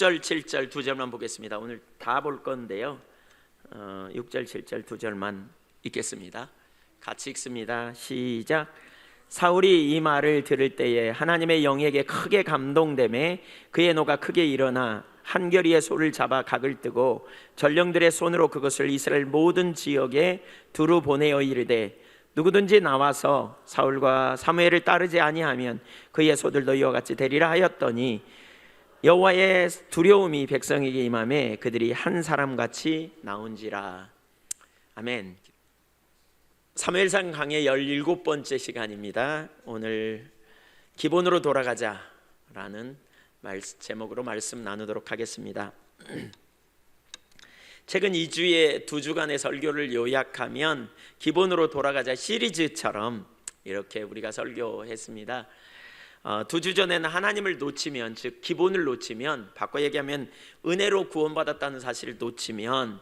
6절 7절 두 절만 보겠습니다. 오늘 다 볼 건데요, 6절 7절 두 절만 읽겠습니다. 같이 읽습니다. 시작. 사울이 이 말을 들을 때에 하나님의 영에게 크게 감동되매 그의 노가 크게 일어나 한 겨리의 소를 잡아 각을 뜨고 전령들의 손으로 그것을 이스라엘 모든 지역에 두루 보내어 이르되 누구든지 나와서 사울과 사무엘을 따르지 아니하면 그의 소들도 이와 같이 되리라 하였더니 여호와의 두려움이 백성에게 임하매 그들이 한 사람같이 나온지라. 아멘. 사무엘상 강의 17번째 시간입니다. 오늘 기본으로 돌아가자라는 제목으로 말씀 나누도록 하겠습니다. 최근 2주의 2주간의 설교를 요약하면 기본으로 돌아가자 시리즈처럼 이렇게 우리가 설교했습니다. 2주 전에는 하나님을 놓치면, 즉 기본을 놓치면, 바꿔 얘기하면 은혜로 구원받았다는 사실을 놓치면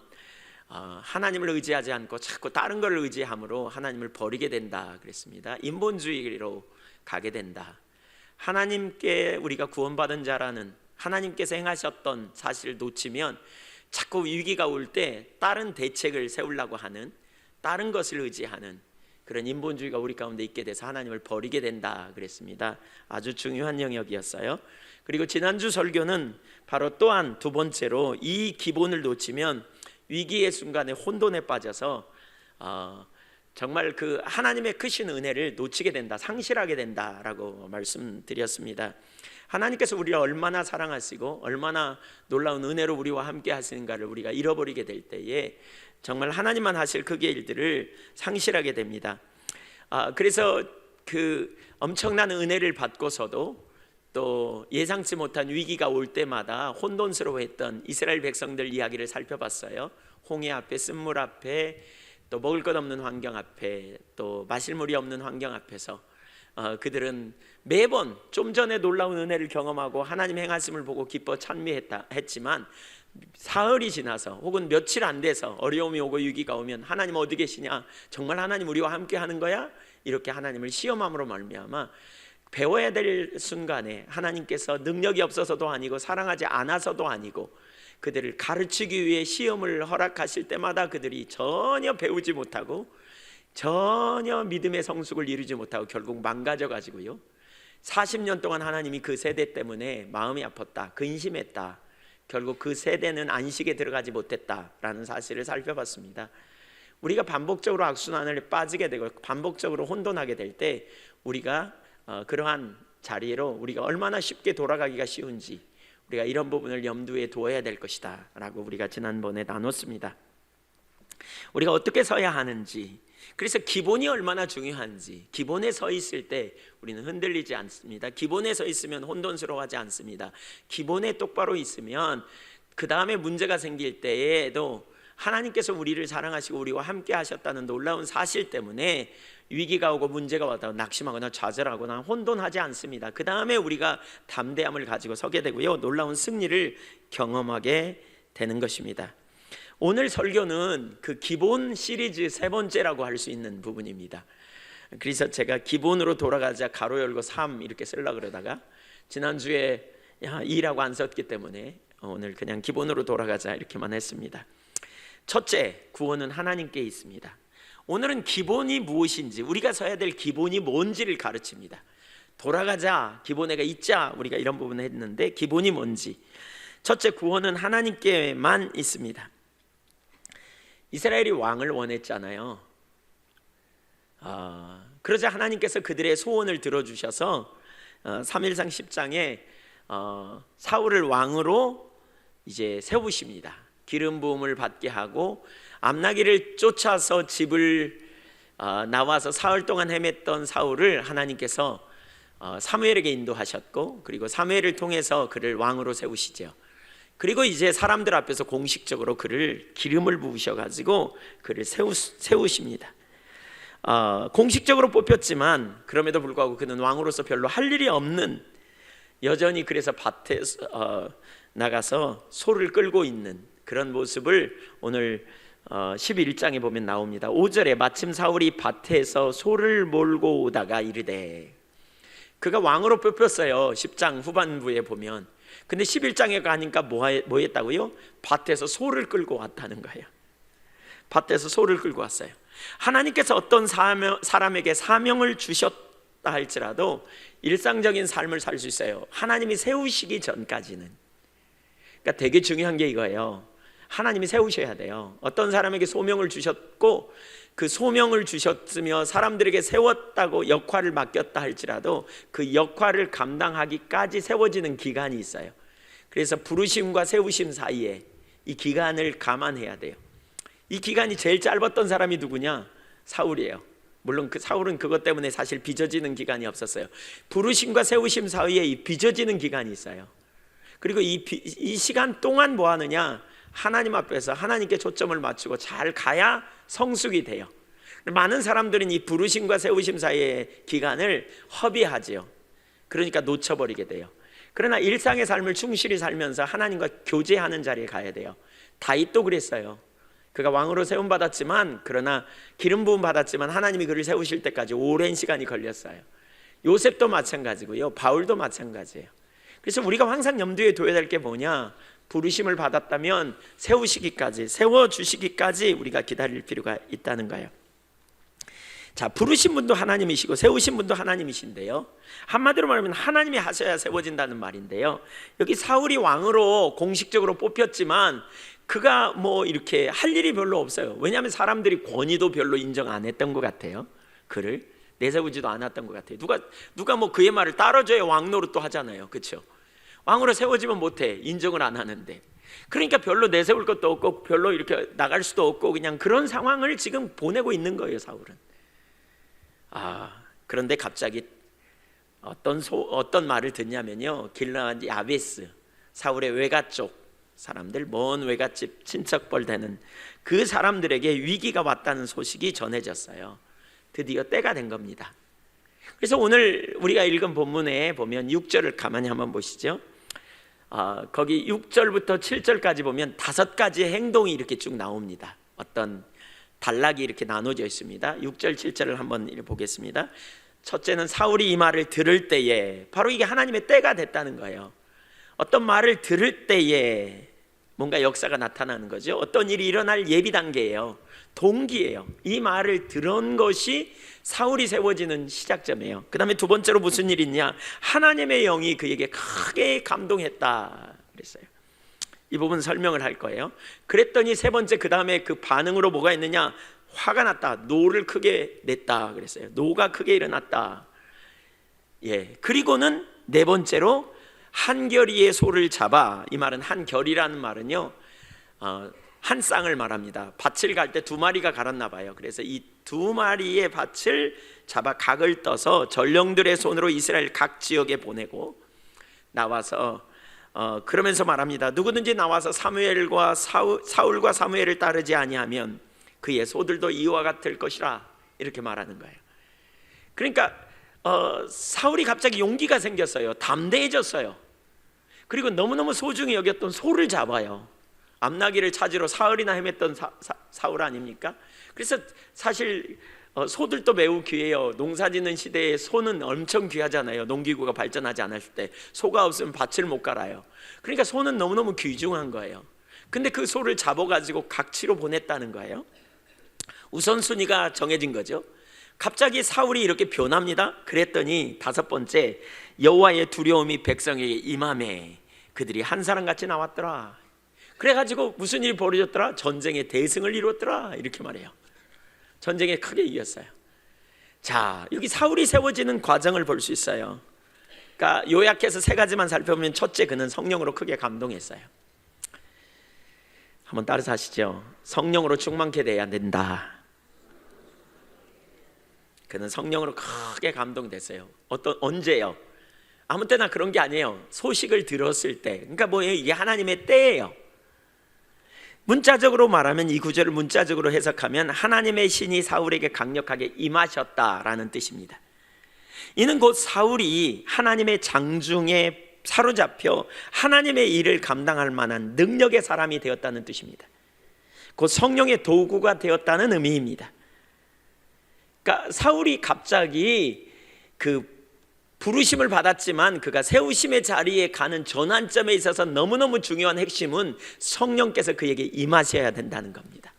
하나님을 의지하지 않고 자꾸 다른 걸 의지함으로 하나님을 버리게 된다 그랬습니다. 인본주의로 가게 된다. 하나님께 우리가 구원받은 자라는 하나님께서 행하셨던 사실을 놓치면 자꾸 위기가 올 때 다른 대책을 세우려고 하는, 다른 것을 의지하는 그런 인본주의가 우리 가운데 있게 돼서 하나님을 버리게 된다 그랬습니다. 아주 중요한 영역이었어요. 그리고 지난주 설교는 바로 또한 두 번째로 이 기본을 놓치면 위기의 순간에 혼돈에 빠져서 정말 그 하나님의 크신 은혜를 놓치게 된다, 상실하게 된다라고 말씀드렸습니다. 하나님께서 우리를 얼마나 사랑하시고 얼마나 놀라운 은혜로 우리와 함께 하시는가를 우리가 잃어버리게 될 때에 정말 하나님만 하실 크기의 일들을 상실하게 됩니다. 그래서 그 엄청난 은혜를 받고서도 또 예상치 못한 위기가 올 때마다 혼돈스러워했던 이스라엘 백성들 이야기를 살펴봤어요. 홍해 앞에, 쓴물 앞에, 또 먹을 것 없는 환경 앞에, 또 마실 물이 없는 환경 앞에서 그들은 매번 좀 전에 놀라운 은혜를 경험하고 하나님 행하심을 보고 기뻐 찬미했지만 사흘이 지나서 혹은 며칠 안 돼서 어려움이 오고 위기가 오면 하나님 어디 계시냐, 정말 하나님 우리와 함께 하는 거야? 이렇게 하나님을 시험함으로 말미암아 배워야 될 순간에 하나님께서 능력이 없어서도 아니고 사랑하지 않아서도 아니고 그들을 가르치기 위해 시험을 허락하실 때마다 그들이 전혀 배우지 못하고 전혀 믿음의 성숙을 이루지 못하고 결국 망가져 가지고요, 40년 동안 하나님이 그 세대 때문에 마음이 아팠다, 근심했다, 결국 그 세대는 안식에 들어가지 못했다라는 사실을 살펴봤습니다. 우리가 반복적으로 악순환을 빠지게 되고 반복적으로 혼돈하게 될 때 우리가 그러한 자리로 우리가 얼마나 쉽게 돌아가기가 쉬운지 우리가 이런 부분을 염두에 두어야 될 것이다 라고 우리가 지난번에 나눴습니다. 우리가 어떻게 서야 하는지, 그래서 기본이 얼마나 중요한지, 기본에 서 있을 때 우리는 흔들리지 않습니다. 기본에 서 있으면 혼돈스러워하지 않습니다. 기본에 똑바로 있으면 그 다음에 문제가 생길 때에도 하나님께서 우리를 사랑하시고 우리와 함께 하셨다는 놀라운 사실 때문에 위기가 오고 문제가 와도 낙심하거나 좌절하거나 혼돈하지 않습니다. 그 다음에 우리가 담대함을 가지고 서게 되고요, 놀라운 승리를 경험하게 되는 것입니다. 오늘 설교는 그 기본 시리즈 세 번째라고 할 수 있는 부분입니다. 그래서 제가 기본으로 돌아가자 가로 열고 3 이렇게 쓰려고 그러다가 지난주에 2라고 안 썼기 때문에 오늘 그냥 기본으로 돌아가자 이렇게만 했습니다. 첫째, 구원은 하나님께 있습니다. 오늘은 기본이 무엇인지, 우리가 서야 될 기본이 뭔지를 가르칩니다. 돌아가자, 기본에가 있자, 우리가 이런 부분을 했는데 기본이 뭔지. 첫째, 구원은 하나님께만 있습니다. 이스라엘이 왕을 원했잖아요. 그러자 하나님께서 그들의 소원을 들어주셔서 3일상 10장에 사울을 왕으로 이제 세우십니다. 기름 부음을 받게 하고 암나기를 쫓아서 집을 나와서 사흘 동안 헤맸던 사울을 하나님께서 사무엘에게 인도하셨고, 그리고 사무엘을 통해서 그를 왕으로 세우시죠. 그리고 이제 사람들 앞에서 공식적으로 그를 기름을 부으셔가지고 그를 세우십니다. 공식적으로 뽑혔지만 그럼에도 불구하고 그는 왕으로서 별로 할 일이 없는, 여전히 그래서 밭에 나가서 소를 끌고 있는 그런 모습을 오늘 11장에 보면 나옵니다. 5절에 마침 사울이 밭에서 소를 몰고 오다가 이르되, 그가 왕으로 뽑혔어요. 10장 후반부에 보면 근데 11장에 가니까 뭐 했다고요? 밭에서 소를 끌고 왔다는 거예요. 밭에서 소를 끌고 왔어요. 하나님께서 어떤 사람에게 사명을 주셨다 할지라도 일상적인 삶을 살 수 있어요. 하나님이 세우시기 전까지는. 그러니까 되게 중요한 게 이거예요. 하나님이 세우셔야 돼요. 어떤 사람에게 소명을 주셨고 그 소명을 주셨으며 사람들에게 세웠다고 역할을 맡겼다 할지라도 그 역할을 감당하기까지 세워지는 기간이 있어요. 그래서 부르심과 세우심 사이에 이 기간을 감안해야 돼요. 이 기간이 제일 짧았던 사람이 누구냐? 사울이에요. 물론 그 사울은 그것 때문에 사실 빚어지는 기간이 없었어요. 부르심과 세우심 사이에 이 빚어지는 기간이 있어요. 그리고 이 시간 동안 뭐 하느냐? 하나님 앞에서 하나님께 초점을 맞추고 잘 가야 성숙이 돼요. 많은 사람들은 이 부르심과 세우심 사이의 기간을 허비하지요. 그러니까 놓쳐버리게 돼요. 그러나 일상의 삶을 충실히 살면서 하나님과 교제하는 자리에 가야 돼요. 다윗도 그랬어요. 그가 왕으로 세움 받았지만, 그러나 기름 부음 받았지만 하나님이 그를 세우실 때까지 오랜 시간이 걸렸어요. 요셉도 마찬가지고요, 바울도 마찬가지예요. 그래서 우리가 항상 염두에 둬야 될 게 뭐냐? 부르심을 받았다면 세우시기까지, 세워주시기까지 우리가 기다릴 필요가 있다는 거예요. 자, 부르신 분도 하나님이시고 세우신 분도 하나님이신데요, 한마디로 말하면 하나님이 하셔야 세워진다는 말인데요, 여기 사울이 왕으로 공식적으로 뽑혔지만 그가 뭐 이렇게 할 일이 별로 없어요. 왜냐하면 사람들이 권위도 별로 인정 안 했던 것 같아요. 그를 내세우지도 않았던 것 같아요. 누가 뭐 그의 말을 따라줘야 왕 노릇도 하잖아요. 그렇죠? 왕으로 세워지면 못해. 인정을 안 하는데. 그러니까 별로 내세울 것도 없고 별로 이렇게 나갈 수도 없고 그냥 그런 상황을 지금 보내고 있는 거예요, 사울은. 그런데 갑자기 어떤 말을 듣냐면요, 길르앗 야베스, 사울의 외가 쪽 사람들, 먼 외갓집 친척벌 되는 그 사람들에게 위기가 왔다는 소식이 전해졌어요. 드디어 때가 된 겁니다. 그래서 오늘 우리가 읽은 본문에 보면 6절을 가만히 한번 보시죠. 거기 6절부터 7절까지 보면 5가지의 행동이 이렇게 쭉 나옵니다. 어떤 단락이 이렇게 나눠져 있습니다. 6절 7절을 한번 보겠습니다. 첫째는 사울이 이 말을 들을 때에, 바로 이게 하나님의 때가 됐다는 거예요. 어떤 말을 들을 때에 뭔가 역사가 나타나는 거죠. 어떤 일이 일어날 예비 단계예요. 동기예요. 이 말을 들은 것이 사울이 세워지는 시작점이에요. 그 다음에 두 번째로 무슨 일이 있냐? 하나님의 영이 그에게 크게 감동했다 그랬어요. 이 부분 설명을 할 거예요. 그랬더니 세 번째, 그 다음에 그 반응으로 뭐가 있느냐? 화가 났다. 노를 크게 냈다 그랬어요. 노가 크게 일어났다. 그리고는 네 번째로 한 결이의 소를 잡아, 이 말은 한 결이라는 말은요, 한 쌍을 말합니다. 밭을 갈 때 2마리가 갈았나 봐요. 그래서 이 2마리의 밭을 잡아 각을 떠서 전령들의 손으로 이스라엘 각 지역에 보내고 나와서 그러면서 말합니다. 누구든지 나와서 사울과 사무엘을 따르지 아니하면 그의 소들도 이와 같을 것이라, 이렇게 말하는 거예요. 그러니까 사울이 갑자기 용기가 생겼어요. 담대해졌어요. 그리고 너무너무 소중히 여겼던 소를 잡아요. 암나기를 찾으러 사흘이나 헤맸던 사울 아닙니까? 그래서 사실 소들도 매우 귀해요. 농사짓는 시대에 소는 엄청 귀하잖아요. 농기구가 발전하지 않았을 때 소가 없으면 밭을 못 갈아요. 그러니까 소는 너무너무 귀중한 거예요. 근데 그 소를 잡아가지고 각지로 보냈다는 거예요. 우선순위가 정해진 거죠. 갑자기 사울이 이렇게 변합니다. 그랬더니 5번째, 여호와의 두려움이 백성에게 임하매 그들이 한 사람같이 나왔더라. 그래가지고 무슨 일이 벌어졌더라? 전쟁의 대승을 이뤘더라, 이렇게 말해요. 전쟁에 크게 이겼어요. 자, 여기 사울이 세워지는 과정을 볼 수 있어요. 그러니까 요약해서 3가지만 살펴보면, 첫째, 그는 성령으로 크게 감동했어요. 한번 따라서 하시죠. 성령으로 충만케 돼야 된다. 그는 성령으로 크게 감동됐어요. 언제요? 아무 때나 그런 게 아니에요. 소식을 들었을 때. 그러니까 뭐예요? 이게 하나님의 때예요. 문자적으로 말하면, 이 구절을 문자적으로 해석하면 하나님의 신이 사울에게 강력하게 임하셨다라는 뜻입니다. 이는 곧 사울이 하나님의 장중에 사로잡혀 하나님의 일을 감당할 만한 능력의 사람이 되었다는 뜻입니다. 곧 성령의 도구가 되었다는 의미입니다. 그러니까 사울이 갑자기 그 부르심을 받았지만 그가 세우심의 자리에 가는 전환점에 있어서 너무너무 중요한 핵심은 성령께서 그에게 임하셔야 된다는 겁니다.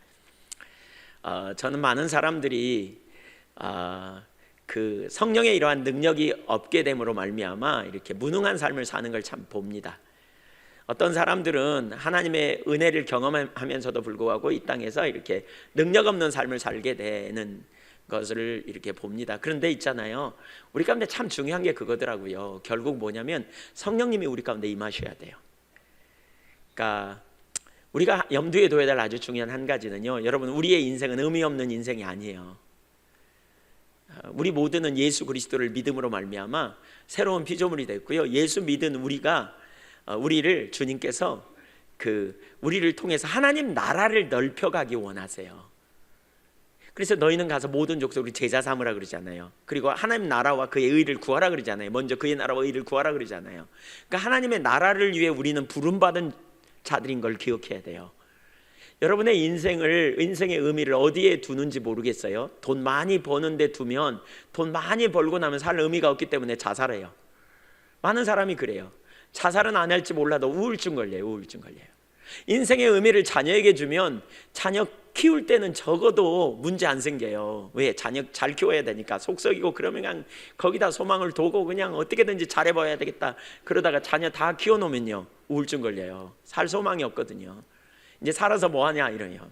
저는 많은 사람들이 그 성령의 이러한 능력이 없게 됨으로 말미암아 이렇게 무능한 삶을 사는 걸 참 봅니다. 어떤 사람들은 하나님의 은혜를 경험하면서도 불구하고 이 땅에서 이렇게 능력 없는 삶을 살게 되는 것을 이렇게 봅니다. 그런데 있잖아요, 우리 가운데 참 중요한 게 그거더라고요. 결국 뭐냐면 성령님이 우리 가운데 임하셔야 돼요. 그러니까 우리가 염두에 둬야 될 아주 중요한 한 가지는요, 여러분, 우리의 인생은 의미 없는 인생이 아니에요. 우리 모두는 예수 그리스도를 믿음으로 말미암아 새로운 피조물이 됐고요, 예수 믿은 우리를 주님께서 우리를 통해서 하나님 나라를 넓혀가기 원하세요. 그래서 너희는 가서 모든 족속을 제자 삼으라 그러잖아요. 그리고 하나님 나라와 그의 의를 구하라 그러잖아요. 먼저 그의 나라와 의를 구하라 그러잖아요. 그러니까 하나님의 나라를 위해 우리는 부름받은 자들인 걸 기억해야 돼요. 여러분의 인생의 의미를 어디에 두는지 모르겠어요. 돈 많이 버는데 두면, 돈 많이 벌고 나면 살 의미가 없기 때문에 자살해요. 많은 사람이 그래요. 자살은 안 할지 몰라도 우울증 걸려요. 인생의 의미를 자녀에게 주면 자녀 키울 때는 적어도 문제 안 생겨요. 왜? 자녀 잘 키워야 되니까. 속썩이고 그러면 그냥 거기다 소망을 두고 그냥 어떻게든지 잘해봐야 되겠다 그러다가 자녀 다 키워놓으면요, 우울증 걸려요. 살 소망이 없거든요. 이제 살아서 뭐하냐 이러요.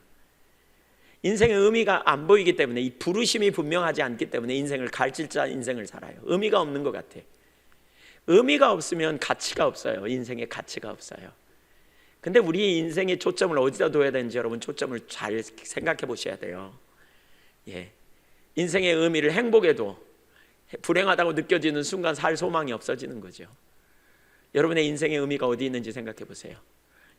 인생의 의미가 안 보이기 때문에, 이 부르심이 분명하지 않기 때문에 인생을 갈질자 인생을 살아요. 의미가 없는 것 같아. 의미가 없으면 가치가 없어요. 인생에 가치가 없어요. 근데 우리 인생의 초점을 어디다 둬야 되는지 여러분 초점을 잘 생각해 보셔야 돼요. 인생의 의미를 행복에도 불행하다고 느껴지는 순간 살 소망이 없어지는 거죠. 여러분의 인생의 의미가 어디 있는지 생각해 보세요.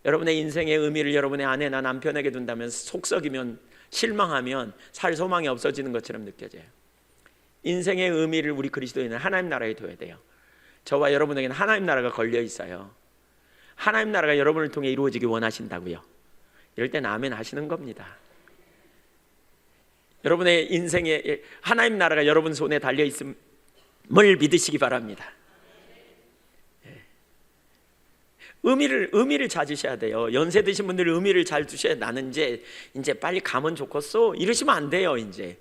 여러분의 인생의 의미를 여러분의 아내나 남편에게 둔다면, 속썩이면, 실망하면 살 소망이 없어지는 것처럼 느껴져요. 인생의 의미를 우리 그리스도인은 하나님 나라에 둬야 돼요. 저와 여러분에게는 하나님 나라가 걸려 있어요. 하나님 나라가 여러분을 통해 이루어지기 원하신다고요. 이럴 땐 아멘 하시는 겁니다. 여러분의 인생에 하나님 나라가 여러분 손에 달려 있음을 믿으시기 바랍니다. 의미를 찾으셔야 돼요. 연세 드신 분들 의미를 잘 두셔야, 나는 이제 빨리 가면 좋겠어 이러시면 안 돼요. 이제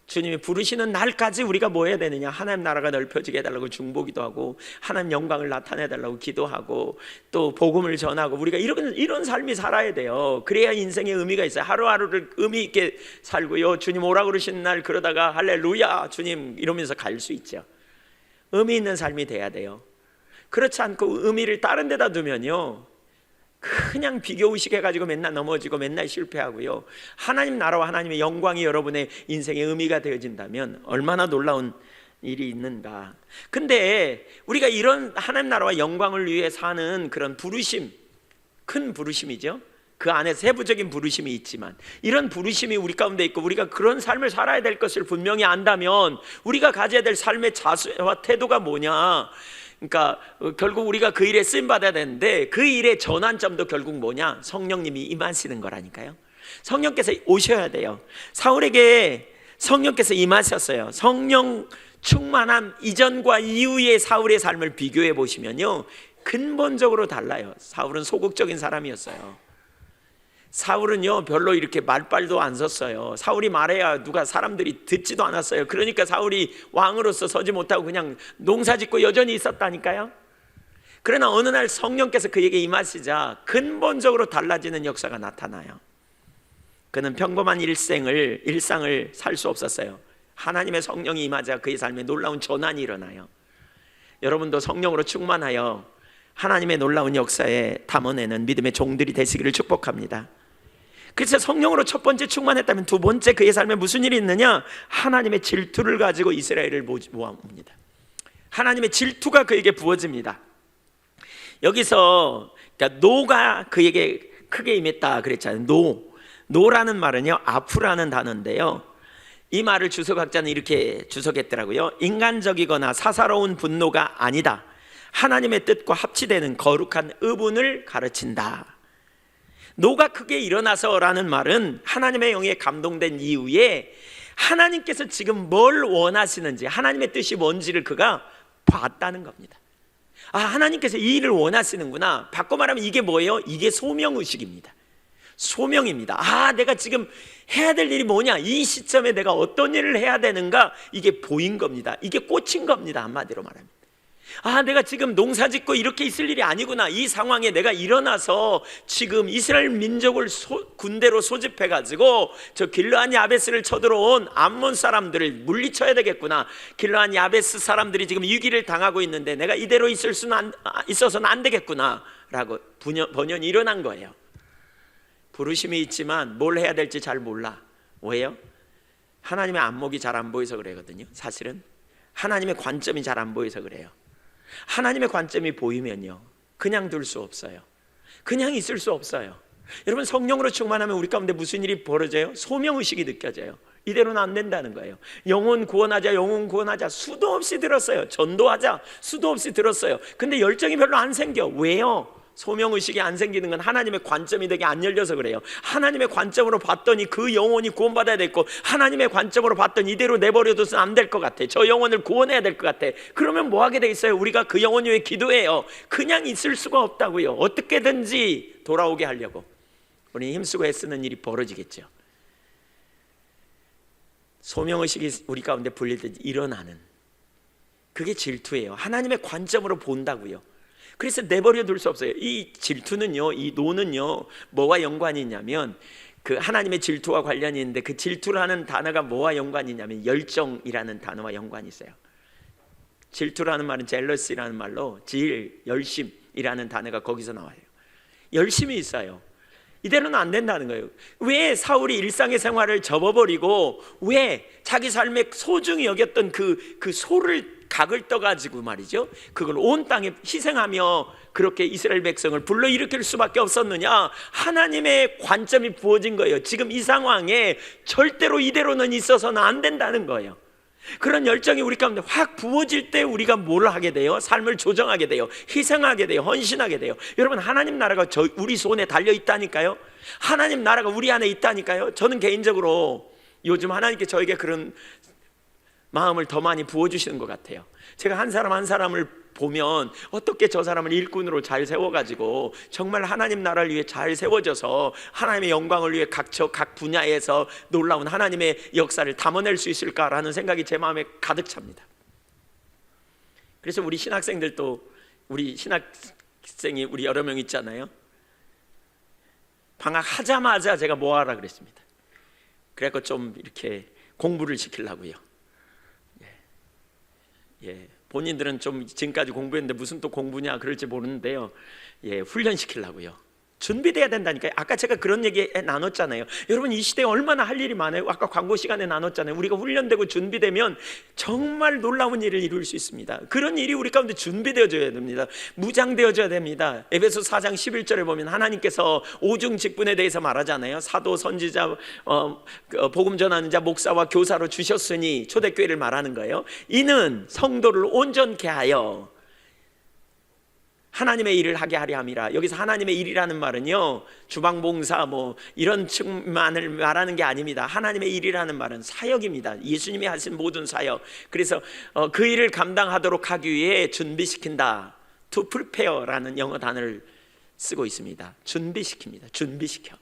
주님이 부르시는 날까지 우리가 뭐 해야 되느냐? 하나님 나라가 넓혀지게 해달라고 중보기도 하고, 하나님 영광을 나타내달라고 기도하고, 또 복음을 전하고, 우리가 이런 삶이 살아야 돼요. 그래야 인생의 의미가 있어요. 하루하루를 의미 있게 살고요, 주님 오라 그러신 날 그러다가 할렐루야 주님 이러면서 갈 수 있죠. 의미 있는 삶이 돼야 돼요. 그렇지 않고 의미를 다른 데다 두면요, 그냥 비교의식 해가지고 맨날 넘어지고 맨날 실패하고요, 하나님 나라와 하나님의 영광이 여러분의 인생의 의미가 되어진다면 얼마나 놀라운 일이 있는가. 근데 우리가 이런 하나님 나라와 영광을 위해 사는 그런 부르심, 큰 부르심이죠. 그 안에 세부적인 부르심이 있지만, 이런 부르심이 우리 가운데 있고 우리가 그런 삶을 살아야 될 것을 분명히 안다면 우리가 가져야 될 삶의 자세와 태도가 뭐냐, 그러니까 결국 우리가 그 일에 쓰임받아야 되는데, 그 일의 전환점도 결국 뭐냐? 성령님이 임하시는 거라니까요. 성령께서 오셔야 돼요. 사울에게 성령께서 임하셨어요. 성령 충만함 이전과 이후의 사울의 삶을 비교해 보시면요, 근본적으로 달라요. 사울은 소극적인 사람이었어요. 사울은요, 별로 이렇게 말빨도 안 섰어요. 사울이 말해야 사람들이 듣지도 않았어요. 그러니까 사울이 왕으로서 서지 못하고 그냥 농사짓고 여전히 있었다니까요. 그러나 어느 날 성령께서 그에게 임하시자 근본적으로 달라지는 역사가 나타나요. 그는 평범한 일상을 살 수 없었어요. 하나님의 성령이 임하자 그의 삶에 놀라운 전환이 일어나요. 여러분도 성령으로 충만하여 하나님의 놀라운 역사에 담아내는 믿음의 종들이 되시기를 축복합니다. 그래서 성령으로 첫 번째 충만했다면 두 번째 그의 삶에 무슨 일이 있느냐? 하나님의 질투를 가지고 이스라엘을 모아옵니다. 하나님의 질투가 그에게 부어집니다. 여기서 그러니까 노가 그에게 크게 임했다 그랬잖아요. 노라는 말은요, 아프라는 단어인데요, 이 말을 주석학자는 이렇게 주석했더라고요. 인간적이거나 사사로운 분노가 아니다, 하나님의 뜻과 합치되는 거룩한 의분을 가르친다. 노가 크게 일어나서라는 말은 하나님의 영에 감동된 이후에 하나님께서 지금 뭘 원하시는지, 하나님의 뜻이 뭔지를 그가 봤다는 겁니다. 아, 하나님께서 이 일을 원하시는구나. 바꿔 말하면 이게 뭐예요? 이게 소명의식입니다. 소명입니다. 아, 내가 지금 해야 될 일이 뭐냐, 이 시점에 내가 어떤 일을 해야 되는가, 이게 보인 겁니다. 이게 꽂힌 겁니다. 한마디로 말하면, 아, 내가 지금 농사 짓고 이렇게 있을 일이 아니구나. 이 상황에 내가 일어나서 지금 이스라엘 민족을 군대로 소집해가지고 저 길르앗 야베스를 쳐들어온 암몬 사람들을 물리쳐야 되겠구나. 길르앗 야베스 사람들이 지금 위기를 당하고 있는데 내가 이대로 있어서는 안 되겠구나 라고 번연이 일어난 거예요. 부르심이 있지만 뭘 해야 될지 잘 몰라. 왜요? 하나님의 안목이 잘 안 보여서 그러거든요. 사실은 하나님의 관점이 잘 안 보여서 그래요. 하나님의 관점이 보이면요, 그냥 둘 수 없어요. 그냥 있을 수 없어요. 여러분, 성령으로 충만하면 우리 가운데 무슨 일이 벌어져요? 소명의식이 느껴져요. 이대로는 안 된다는 거예요. 영혼 구원하자, 영혼 구원하자 수도 없이 들었어요. 전도하자 수도 없이 들었어요. 근데 열정이 별로 안 생겨. 왜요? 소명의식이 안 생기는 건 하나님의 관점이 되게 안 열려서 그래요. 하나님의 관점으로 봤더니 그 영혼이 구원받아야 됐고, 하나님의 관점으로 봤더니 이대로 내버려둬서는 안 될 것 같아. 저 영혼을 구원해야 될 것 같아. 그러면 뭐 하게 돼 있어요? 우리가 그 영혼 위해 기도해요. 그냥 있을 수가 없다고요. 어떻게든지 돌아오게 하려고 우리 힘쓰고 애쓰는 일이 벌어지겠죠. 소명의식이 우리 가운데 불릴 때 일어나는, 그게 질투예요. 하나님의 관점으로 본다고요. 그래서 내버려 둘 수 없어요. 이 질투는요, 이 노는요, 뭐와 연관이 있냐면, 그 하나님의 질투와 관련이 있는데, 그 질투라는 단어가 뭐와 연관이 있냐면 열정이라는 단어와 연관이 있어요. 질투라는 말은 젤러시라는 말로 열심이라는 단어가 거기서 나와요. 열심이 있어요. 이대로는 안 된다는 거예요. 왜 사울이 일상의 생활을 접어버리고 왜 자기 삶에 소중히 여겼던 그 소를 각을 떠가지고 말이죠, 그걸 온 땅에 희생하며 그렇게 이스라엘 백성을 불러일으킬 수밖에 없었느냐? 하나님의 관점이 부어진 거예요. 지금 이 상황에 절대로 이대로는 있어서는 안 된다는 거예요. 그런 열정이 우리 가운데 확 부어질 때 우리가 뭘 하게 돼요? 삶을 조정하게 돼요. 희생하게 돼요. 헌신하게 돼요. 여러분, 하나님 나라가 우리 손에 달려 있다니까요. 하나님 나라가 우리 안에 있다니까요. 저는 개인적으로 요즘 하나님께 저에게 그런 마음을 더 많이 부어주시는 것 같아요. 제가 한 사람 한 사람을 보면 어떻게 저 사람을 일꾼으로 잘 세워가지고 정말 하나님 나라를 위해 잘 세워져서 하나님의 영광을 위해 각 분야에서 놀라운 하나님의 역사를 담아낼 수 있을까라는 생각이 제 마음에 가득 찹니다. 그래서 우리 신학생들도, 우리 신학생이 우리 여러 명 있잖아요. 방학하자마자 제가 뭐 하라 그랬습니다. 그래서 좀 이렇게 공부를 시키려고요. 본인들은 좀 지금까지 공부했는데 무슨 또 공부냐 그럴지 모르는데요, 훈련시키려고요. 준비돼야 된다니까요. 아까 제가 그런 얘기 나눴잖아요. 여러분, 이 시대에 얼마나 할 일이 많아요. 아까 광고 시간에 나눴잖아요. 우리가 훈련되고 준비되면 정말 놀라운 일을 이룰 수 있습니다. 그런 일이 우리 가운데 준비되어져야 됩니다. 무장되어져야 됩니다. 에베소 4장 11절에 보면 하나님께서 오중 직분에 대해서 말하잖아요. 사도, 선지자, 복음 전하는 자, 목사와 교사로 주셨으니, 초대교회를 말하는 거예요. 이는 성도를 온전케 하여 하나님의 일을 하게 하려 함이라. 여기서 하나님의 일이라는 말은요, 주방봉사 뭐 이런 측만을 말하는 게 아닙니다. 하나님의 일이라는 말은 사역입니다. 예수님이 하신 모든 사역. 그래서 그 일을 감당하도록 하기 위해 준비시킨다. To prepare라는 영어 단어를 쓰고 있습니다. 준비시킵니다. 준비시켜.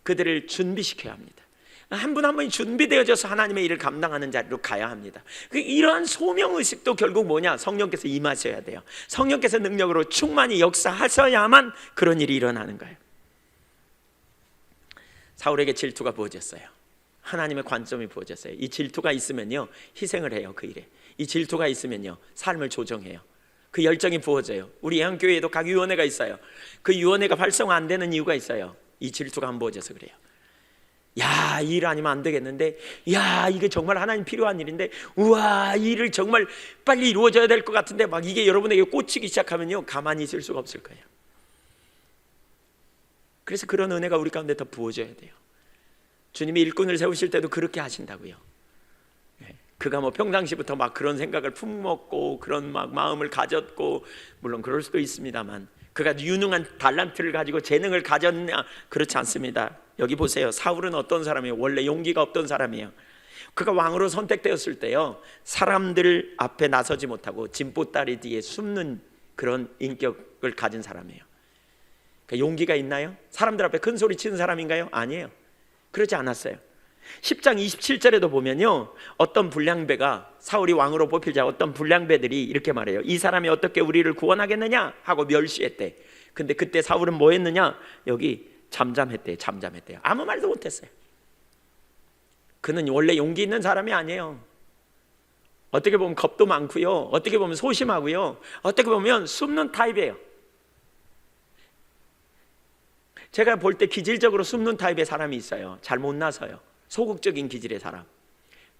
그들을 준비시켜야 합니다. 한 분 한 분이 준비되어져서 하나님의 일을 감당하는 자리로 가야 합니다. 이러한 소명의식도 결국 뭐냐? 성령께서 임하셔야 돼요. 성령께서 능력으로 충만히 역사하셔야만 그런 일이 일어나는 거예요. 사울에게 질투가 부어졌어요. 하나님의 관점이 부어졌어요. 이 질투가 있으면요, 희생을 해요. 그 일에. 이 질투가 있으면요, 삶을 조정해요. 그 열정이 부어져요. 우리 예언교회에도 각 위원회가 있어요. 그 위원회가 활성화 안 되는 이유가 있어요. 이 질투가 안 부어져서 그래요. 야, 이 일 아니면 안 되겠는데, 야, 이게 정말 하나님 필요한 일인데, 우와, 이 일을 정말 빨리 이루어져야 될 것 같은데, 막 이게 여러분에게 꽂히기 시작하면요, 가만히 있을 수가 없을 거예요. 그래서 그런 은혜가 우리 가운데 더 부어져야 돼요. 주님이 일꾼을 세우실 때도 그렇게 하신다고요. 그가 뭐 평상시부터 막 그런 생각을 품먹고 그런 막 마음을 가졌고, 물론 그럴 수도 있습니다만, 그가 유능한 달란트를 가지고 재능을 가졌냐? 그렇지 않습니다. 여기 보세요. 사울은 어떤 사람이에요? 원래 용기가 없던 사람이에요. 그가 왕으로 선택되었을 때요, 사람들 앞에 나서지 못하고 진보다리 뒤에 숨는 그런 인격을 가진 사람이에요. 그러니까 용기가 있나요? 사람들 앞에 큰 소리 치는 사람인가요? 아니에요. 그러지 않았어요. 10장 27절에도 보면요, 어떤 불량배가, 사울이 왕으로 뽑히자 어떤 불량배들이 이렇게 말해요. 이 사람이 어떻게 우리를 구원하겠느냐 하고 멸시했대. 근데 그때 사울은 뭐 했느냐? 여기 잠잠했대요. 아무 말도 못했어요. 그는 원래 용기 있는 사람이 아니에요. 어떻게 보면 겁도 많고요, 어떻게 보면 소심하고요, 어떻게 보면 숨는 타입이에요. 제가 볼 때 기질적으로 숨는 타입의 사람이 있어요. 잘 못 나서요. 소극적인 기질의 사람.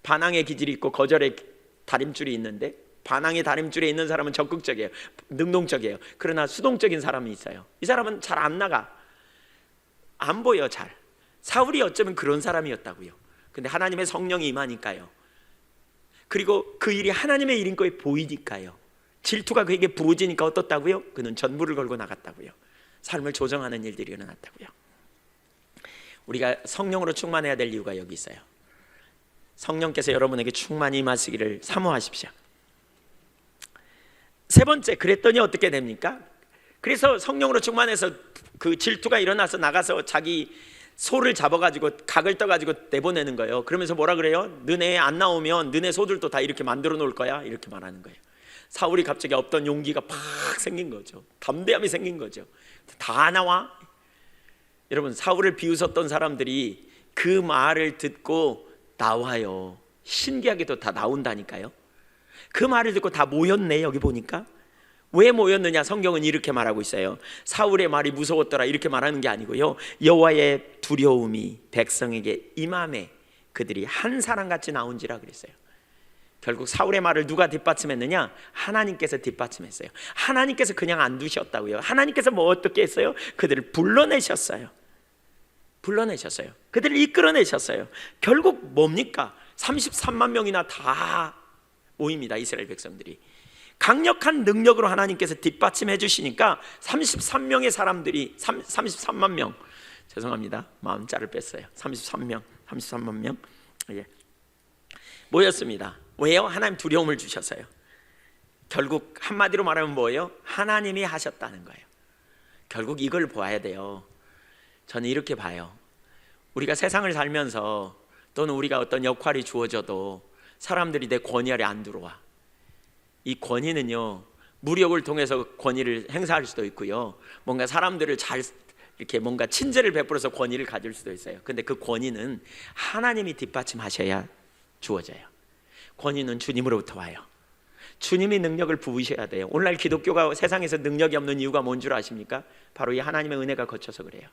반항의 기질이 있고 거절의 다림줄이 있는데, 반항의 다림줄에 있는 사람은 적극적이에요, 능동적이에요. 그러나 수동적인 사람이 있어요. 이 사람은 잘 안 나가, 안 보여 잘. 사울이 어쩌면 그런 사람이었다고요. 근데 하나님의 성령이 임하니까요, 그리고 그 일이 하나님의 일인 거에 보이니까요, 질투가 그에게 부어지니까 어떻다고요? 그는 전부를 걸고 나갔다고요. 삶을 조정하는 일들이 일어났다고요. 우리가 성령으로 충만해야 될 이유가 여기 있어요. 성령께서 여러분에게 충만히 임하시기를 사모하십시오. 세 번째, 그랬더니 어떻게 됩니까? 그래서 성령으로 충만해서 그 질투가 일어나서 나가서 자기 소를 잡아가지고 각을 떠가지고 내보내는 거예요. 그러면서 뭐라 그래요? 너네 안 나오면 너네 소들도 다 이렇게 만들어 놓을 거야, 이렇게 말하는 거예요. 사울이 갑자기 없던 용기가 팍 생긴 거죠. 담대함이 생긴 거죠. 다 나와? 여러분, 사울을 비웃었던 사람들이 그 말을 듣고 나와요. 신기하게도 다 나온다니까요. 그 말을 듣고 다 모였네. 여기 보니까 왜 모였느냐? 성경은 이렇게 말하고 있어요. 사울의 말이 무서웠더라 이렇게 말하는 게 아니고요, 여호와의 두려움이 백성에게 임함에 그들이 한 사람같이 나온지라 그랬어요. 결국 사울의 말을 누가 뒷받침했느냐? 하나님께서 뒷받침했어요. 하나님께서 그냥 안 두셨다고요. 하나님께서 뭐 어떻게 했어요? 그들을 불러내셨어요. 그들을 이끌어내셨어요. 결국 뭡니까? 33만 명이나 다 모입니다. 이스라엘 백성들이 강력한 능력으로 하나님께서 뒷받침해 주시니까 33명의 사람들이 33만 명, 죄송합니다, 마음자를 뺐어요. 33만 명 모였습니다. 왜요? 하나님 두려움을 주셨어요. 결국 한마디로 말하면 뭐예요? 하나님이 하셨다는 거예요. 결국 이걸 보아야 돼요. 저는 이렇게 봐요. 우리가 세상을 살면서 또는 우리가 어떤 역할이 주어져도 사람들이 내 권위 아래 안 들어와. 이 권위는요, 무력을 통해서 권위를 행사할 수도 있고요, 뭔가 사람들을 잘 이렇게 뭔가 친절을 베풀어서 권위를 가질 수도 있어요. 근데 그 권위는 하나님이 뒷받침하셔야 주어져요. 권위는 주님으로부터 와요. 주님이 능력을 부으셔야 돼요. 오늘날 기독교가 세상에서 능력이 없는 이유가 뭔 줄 아십니까? 바로 이 하나님의 은혜가 거쳐서 그래요.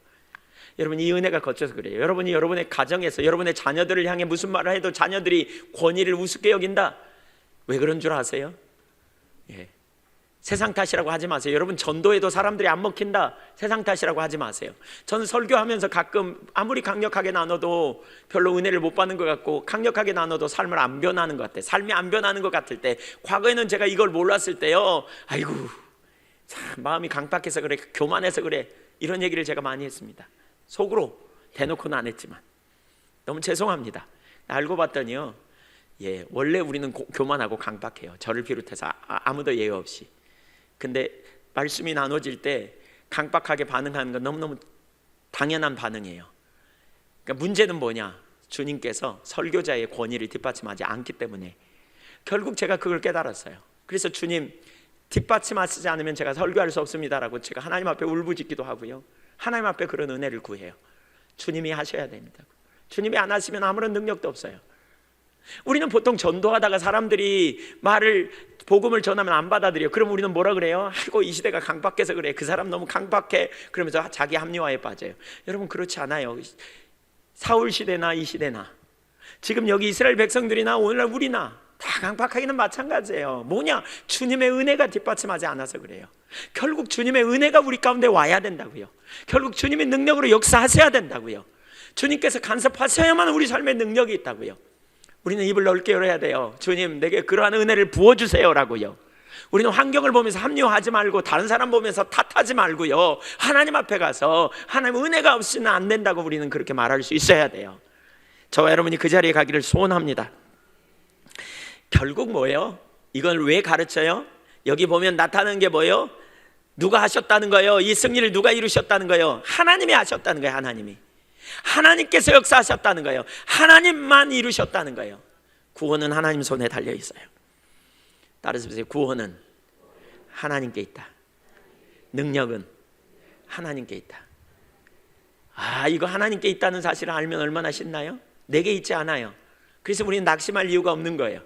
여러분, 이 은혜가 거쳐서 그래요. 여러분이 여러분의 가정에서 여러분의 자녀들을 향해 무슨 말을 해도 자녀들이 권위를 우습게 여긴다. 왜 그런 줄 아세요? 세상 탓이라고 하지 마세요. 여러분, 전도해도 사람들이 안 먹힌다, 세상 탓이라고 하지 마세요. 저는 설교하면서 가끔 아무리 강력하게 나눠도 별로 은혜를 못 받는 것 같고, 강력하게 나눠도 삶을 안 변하는 것 같아요. 삶이 안 변하는 것 같을 때, 과거에는 제가 이걸 몰랐을 때요, 아이고 참 마음이 강팍해서 그래, 교만해서 그래, 이런 얘기를 제가 많이 했습니다. 속으로, 대놓고는 안 했지만 너무 죄송합니다. 알고 봤더니요, 원래 우리는 교만하고 강박해요. 저를 비롯해서 아무도 예외 없이. 근데 말씀이 나눠질 때 강박하게 반응하는 건 너무너무 당연한 반응이에요. 그러니까 문제는 뭐냐? 주님께서 설교자의 권위를 뒷받침하지 않기 때문에 결국 제가 그걸 깨달았어요. 그래서 주님, 뒷받침하시지 않으면 제가 설교할 수 없습니다라고 제가 하나님 앞에 울부짖기도 하고요, 하나님 앞에 그런 은혜를 구해요. 주님이 하셔야 됩니다. 주님이 안 하시면 아무런 능력도 없어요. 우리는 보통 전도하다가 사람들이 복음을 전하면 안 받아들여요. 그럼 우리는 뭐라 그래요? 아이고, 이 시대가 강박해서 그래, 그 사람 너무 강박해, 그러면서 자기 합리화에 빠져요. 여러분, 그렇지 않아요. 사울 시대나 이 시대나 지금 여기 이스라엘 백성들이나 오늘날 우리나 다 강박하기는 마찬가지예요. 뭐냐? 주님의 은혜가 뒷받침하지 않아서 그래요. 결국 주님의 은혜가 우리 가운데 와야 된다고요. 결국 주님의 능력으로 역사하셔야 된다고요. 주님께서 간섭하셔야만 우리 삶에 능력이 있다고요. 우리는 입을 넓게 열어야 돼요. 주님, 내게 그러한 은혜를 부어주세요 라고요. 우리는 환경을 보면서 합리화하지 말고, 다른 사람 보면서 탓하지 말고요, 하나님 앞에 가서 하나님 은혜가 없이는 안 된다고 우리는 그렇게 말할 수 있어야 돼요. 저와 여러분이 그 자리에 가기를 소원합니다. 결국 뭐예요? 이걸 왜 가르쳐요? 여기 보면 나타나는 게 뭐예요? 누가 하셨다는 거예요? 이 승리를 누가 이루셨다는 거예요? 하나님이 하셨다는 거예요. 하나님께서 역사하셨다는 거예요. 하나님만 이루셨다는 거예요. 구원은 하나님 손에 달려 있어요. 따라서 보세요. 구원은 하나님께 있다. 능력은 하나님께 있다. 이거 하나님께 있다는 사실을 알면 얼마나 신나요? 내게 있지 않아요. 그래서 우리는 낙심할 이유가 없는 거예요.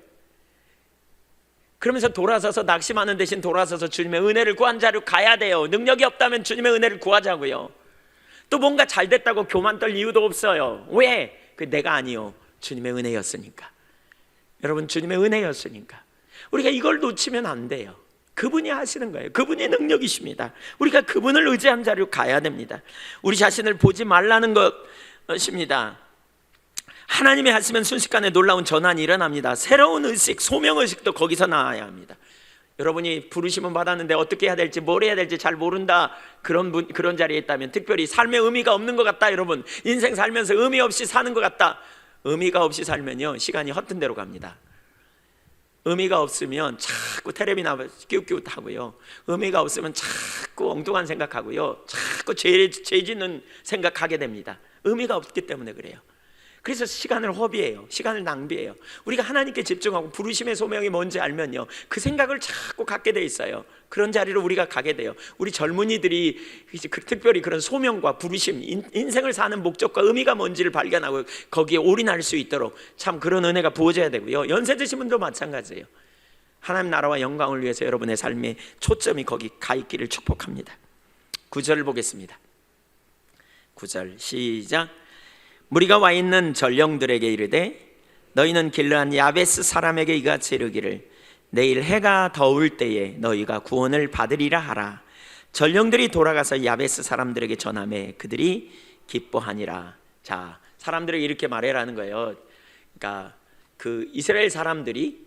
그러면서 돌아서서 낙심하는 대신 돌아서서 주님의 은혜를 구한 자로 가야 돼요. 능력이 없다면 주님의 은혜를 구하자고요. 또 뭔가 잘 됐다고 교만 떨 이유도 없어요. 왜? 내가 아니요, 주님의 은혜였으니까. 여러분, 주님의 은혜였으니까. 우리가 이걸 놓치면 안 돼요. 그분이 하시는 거예요. 그분의 능력이십니다. 우리가 그분을 의지한 자로 가야 됩니다. 우리 자신을 보지 말라는 것입니다. 하나님이 하시면 순식간에 놀라운 전환이 일어납니다. 새로운 의식, 소명의식도 거기서 나와야 합니다. 여러분이 부르심은 받았는데 어떻게 해야 될지, 뭘 해야 될지 잘 모른다, 그런 자리에 있다면, 특별히 삶의 의미가 없는 것 같다, 여러분, 인생 살면서 의미 없이 사는 것 같다, 의미가 없이 살면요, 시간이 헛된 대로 갑니다. 의미가 없으면 자꾸 텔레비나 끼웃끼웃하고요, 의미가 없으면 자꾸 엉뚱한 생각하고요, 자꾸 죄 짓는 생각하게 됩니다. 의미가 없기 때문에 그래요. 그래서 시간을 허비해요. 시간을 낭비해요. 우리가 하나님께 집중하고 부르심의 소명이 뭔지 알면요, 그 생각을 자꾸 갖게 돼 있어요. 그런 자리로 우리가 가게 돼요. 우리 젊은이들이 특별히 그런 소명과 부르심, 인생을 사는 목적과 의미가 뭔지를 발견하고 거기에 올인할 수 있도록 참 그런 은혜가 부어져야 되고요. 연세 드신 분도 마찬가지예요. 하나님 나라와 영광을 위해서 여러분의 삶의 초점이 거기 가 있기를 축복합니다. 9절을 보겠습니다. 9절 시작. 무리가 와 있는 전령들에게 이르되 너희는 길르한 야베스 사람에게 이같이 이르기를 내일 해가 더울 때에 너희가 구원을 받으리라 하라. 전령들이 돌아가서 야베스 사람들에게 전하매 그들이 기뻐하니라. 자, 사람들에게 이렇게 말해라는 거예요. 그러니까 그 이스라엘 사람들이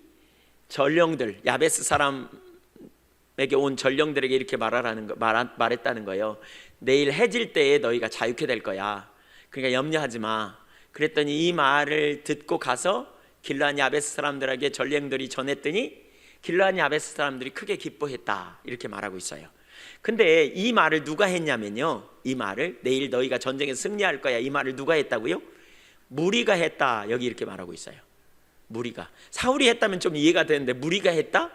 전령들, 야베스 사람에게 온 전령들에게 이렇게 말했다는 거예요. 내일 해질 때에 너희가 자유케 될 거야. 그러니까 염려하지 마. 그랬더니 이 말을 듣고 가서 길르한 야베스 사람들에게 전령들이 전했더니 길르한 야베스 사람들이 크게 기뻐했다, 이렇게 말하고 있어요. 근데 이 말을 누가 했냐면요, 이 말을 내일 너희가 전쟁에 승리할 거야, 이 말을 누가 했다고요? 무리가 했다, 여기 이렇게 말하고 있어요. 무리가. 사울이 했다면 좀 이해가 되는데 무리가 했다?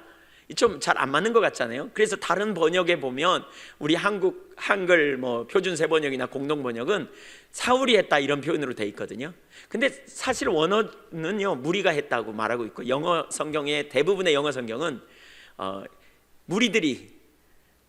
좀 잘 안 맞는 것 같잖아요. 그래서 다른 번역에 보면 우리 한글 표준세 번역이나 공동 번역은 사울이 했다 이런 표현으로 돼 있거든요. 근데 사실 원어는요, 무리가 했다고 말하고 있고, 영어 성경의 대부분의 영어 성경은 무리들이,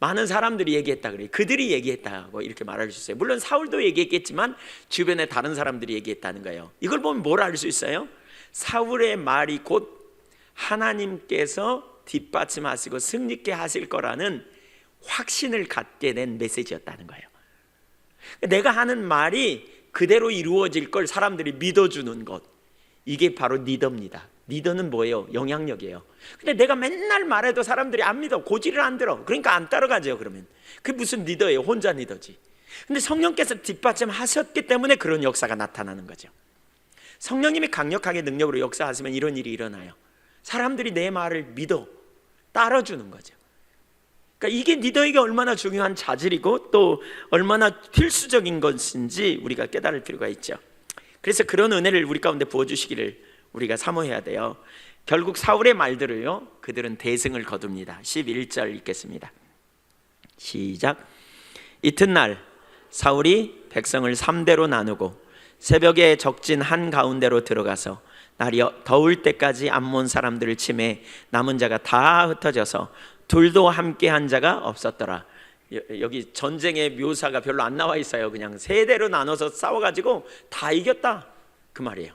많은 사람들이 얘기했다 그래요. 그들이 얘기했다고 이렇게 말할 수 있어요. 물론 사울도 얘기했겠지만 주변에 다른 사람들이 얘기했다는 거예요. 이걸 보면 뭘 알 수 있어요? 사울의 말이 곧 하나님께서 뒷받침하시고 승리케 하실 거라는 확신을 갖게 된 메시지였다는 거예요. 내가 하는 말이 그대로 이루어질 걸 사람들이 믿어주는 것, 이게 바로 리더입니다. 리더는 뭐예요? 영향력이에요. 근데 내가 맨날 말해도 사람들이 안 믿어, 고지를 안 들어. 그러니까 안 따라가죠. 그러면 그게 무슨 리더예요? 혼자 리더지. 근데 성령께서 뒷받침하셨기 때문에 그런 역사가 나타나는 거죠. 성령님이 강력하게 능력으로 역사하시면 이런 일이 일어나요. 사람들이 내 말을 믿어 따라주는 거죠. 그러니까 이게 리더에게 얼마나 중요한 자질이고 또 얼마나 필수적인 것인지 우리가 깨달을 필요가 있죠. 그래서 그런 은혜를 우리 가운데 부어주시기를 우리가 사모해야 돼요. 결국 사울의 말들을요, 그들은 대승을 거둡니다. 11절 읽겠습니다. 시작. 이튿날 사울이 백성을 3대로 나누고 새벽에 적진 한가운데로 들어가서 날이 더울 때까지 암몬 사람들을 치매 남은 자가 다 흩어져서 둘도 함께한 자가 없었더라. 여기 전쟁의 묘사가 별로 안 나와 있어요. 그냥 세대로 나눠서 싸워가지고 다 이겼다, 그 말이에요.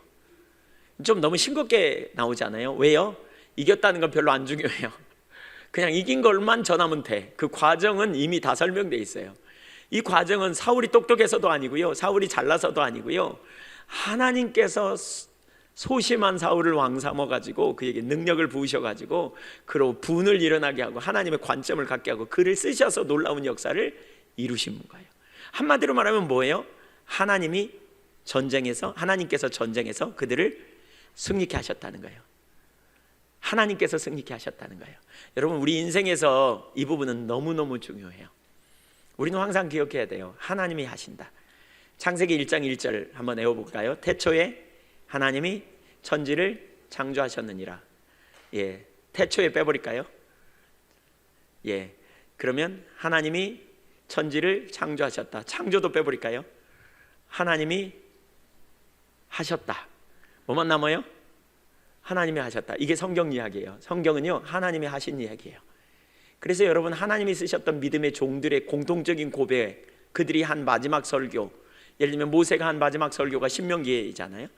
좀 너무 싱겁게 나오지 않아요? 왜요? 이겼다는 건 별로 안 중요해요. 그냥 이긴 걸만 전하면 돼. 그 과정은 이미 다 설명돼 있어요. 이 과정은 사울이 똑똑해서도 아니고요, 사울이 잘나서도 아니고요, 하나님께서 소심한 사울을 왕 삼아가지고 그에게 능력을 부으셔가지고 그로 분을 일어나게 하고 하나님의 관점을 갖게 하고 그를 쓰셔서 놀라운 역사를 이루신 거예요. 한마디로 말하면 뭐예요? 하나님이 전쟁에서, 하나님께서 전쟁에서 그들을 승리케 하셨다는 거예요. 하나님께서 승리케 하셨다는 거예요. 여러분, 우리 인생에서 이 부분은 너무너무 중요해요. 우리는 항상 기억해야 돼요. 하나님이 하신다. 창세기 1장 1절 한번 외워볼까요? 태초에 하나님이 천지를 창조하셨느니라. 예, 태초에 빼버릴까요? 예, 그러면 하나님이 천지를 창조하셨다. 창조도 빼버릴까요? 하나님이 하셨다. 뭐만 남아요? 하나님이 하셨다. 이게 성경 이야기예요. 성경은요, 하나님이 하신 이야기예요. 그래서 여러분, 하나님이 쓰셨던 믿음의 종들의 공통적인 고백, 그들이 한 마지막 설교, 예를 들면 모세가 한 마지막 설교가 신명기잖아요.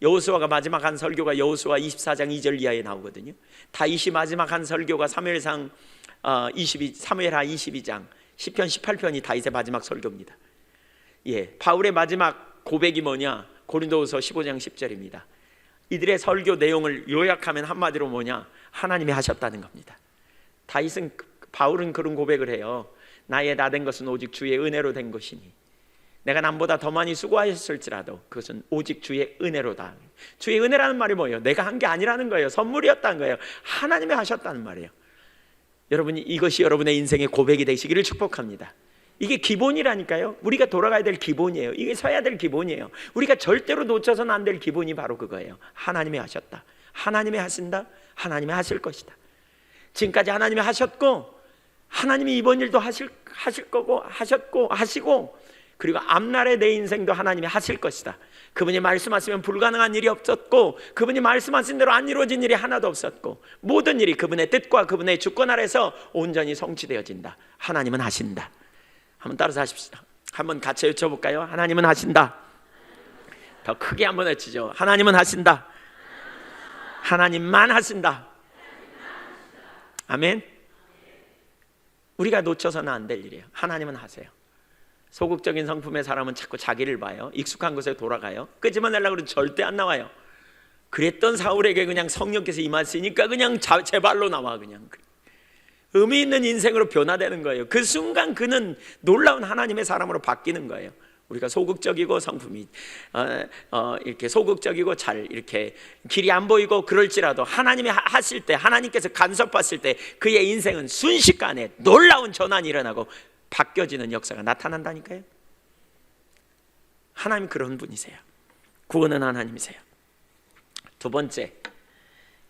여호수아가 마지막 한 설교가 여호수아 24장 2절 이하에 나오거든요. 다윗이 마지막 한 설교가 사무엘상 3무엘하 22장, 시편 18편이 다윗의 마지막 설교입니다. 예, 바울의 마지막 고백이 뭐냐? 고린도후서 15장 10절입니다. 이들의 설교 내용을 요약하면 한마디로 뭐냐? 하나님이 하셨다는 겁니다. 바울은 그런 고백을 해요. 나의 다 된 것은 오직 주의 은혜로 된 것이니 내가 남보다 더 많이 수고하였을지라도 그것은 오직 주의 은혜로다. 주의 은혜라는 말이 뭐예요? 내가 한 게 아니라는 거예요. 선물이었다는 거예요. 하나님이 하셨다는 말이에요. 여러분이 이것이 여러분의 인생의 고백이 되시기를 축복합니다. 이게 기본이라니까요. 우리가 돌아가야 될 기본이에요. 이게 서야 될 기본이에요. 우리가 절대로 놓쳐서는 안 될 기본이 바로 그거예요. 하나님이 하셨다. 하나님이 하신다. 하나님이 하실 것이다. 지금까지 하나님이 하셨고, 하나님이 이번 일도 하실 거고, 하시고, 그리고 앞날의 내 인생도 하나님이 하실 것이다. 그분이 말씀하시면 불가능한 일이 없었고, 그분이 말씀하신 대로 안 이루어진 일이 하나도 없었고, 모든 일이 그분의 뜻과 그분의 주권 아래서 온전히 성취되어진다. 하나님은 하신다. 한번 따라서 하십시다. 한번 같이 외쳐볼까요? 하나님은 하신다. 더 크게 한번 외치죠. 하나님은 하신다. 하나님만 하신다. 아멘. 우리가 놓쳐서는 안 될 일이에요. 하나님은 하세요. 소극적인 성품의 사람은 자꾸 자기를 봐요. 익숙한 곳에 돌아가요. 끄집어내려고 그러면 절대 안 나와요. 그랬던 사울에게 그냥 성령께서 임하시니까 그냥 제 발로 나와. 그냥 의미 있는 인생으로 변화되는 거예요. 그 순간 그는 놀라운 하나님의 사람으로 바뀌는 거예요. 우리가 소극적이고 성품이 이렇게 소극적이고 잘 이렇게 길이 안 보이고 그럴지라도 하나님이 하실 때, 하나님께서 간섭하실 때 그의 인생은 순식간에 놀라운 전환이 일어나고 바뀌어지는 역사가 나타난다니까요. 하나님 그런 분이세요. 구원은 하나님이세요. 두 번째,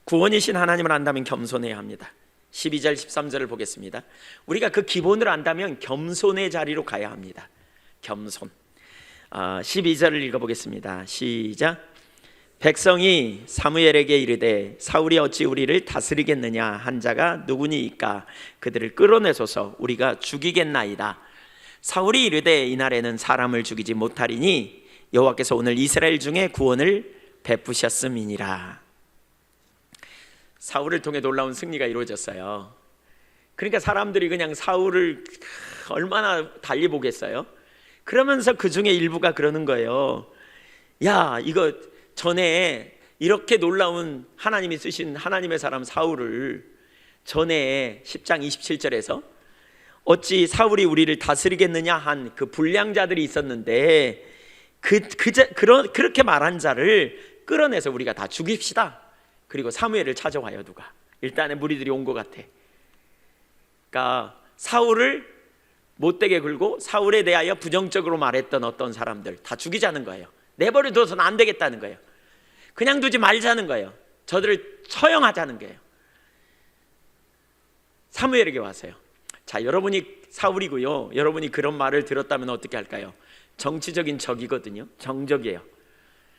구원이신 하나님을 안다면 겸손해야 합니다. 12절 13절을 보겠습니다. 우리가 그 기본을 안다면 겸손의 자리로 가야 합니다. 겸손. 12절을 읽어보겠습니다. 시작. 백성이 사무엘에게 이르되 사울이 어찌 우리를 다스리겠느냐 한 자가 누구니이까 그들을 끌어내소서 우리가 죽이겠나이다. 사울이 이르되 이날에는 사람을 죽이지 못하리니 여호와께서 오늘 이스라엘 중에 구원을 베푸셨음이니라. 사울을 통해 놀라운 승리가 이루어졌어요. 그러니까 사람들이 그냥 사울을 얼마나 달리 보겠어요? 그러면서 그 중에 일부가 그러는 거예요. 야, 이거 전에 이렇게 놀라운 하나님이 쓰신 하나님의 사람 사울을 전에 10장 27절에서 어찌 사울이 우리를 다스리겠느냐 한 그 불량자들이 있었는데 그렇게 말한 자를 끌어내서 우리가 다 죽입시다. 그리고 사무엘을 찾아와요. 누가? 일단은 무리들이 온 것 같아. 그러니까 사울을 못되게 굴고 사울에 대하여 부정적으로 말했던 어떤 사람들 다 죽이자는 거예요. 내버려둬서는 안 되겠다는 거예요. 그냥 두지 말자는 거예요. 저들을 처형하자는 거예요. 사무엘에게 왔어요. 자, 여러분이 사울이고요. 여러분이 그런 말을 들었다면 어떻게 할까요? 정치적인 적이거든요. 정적이에요.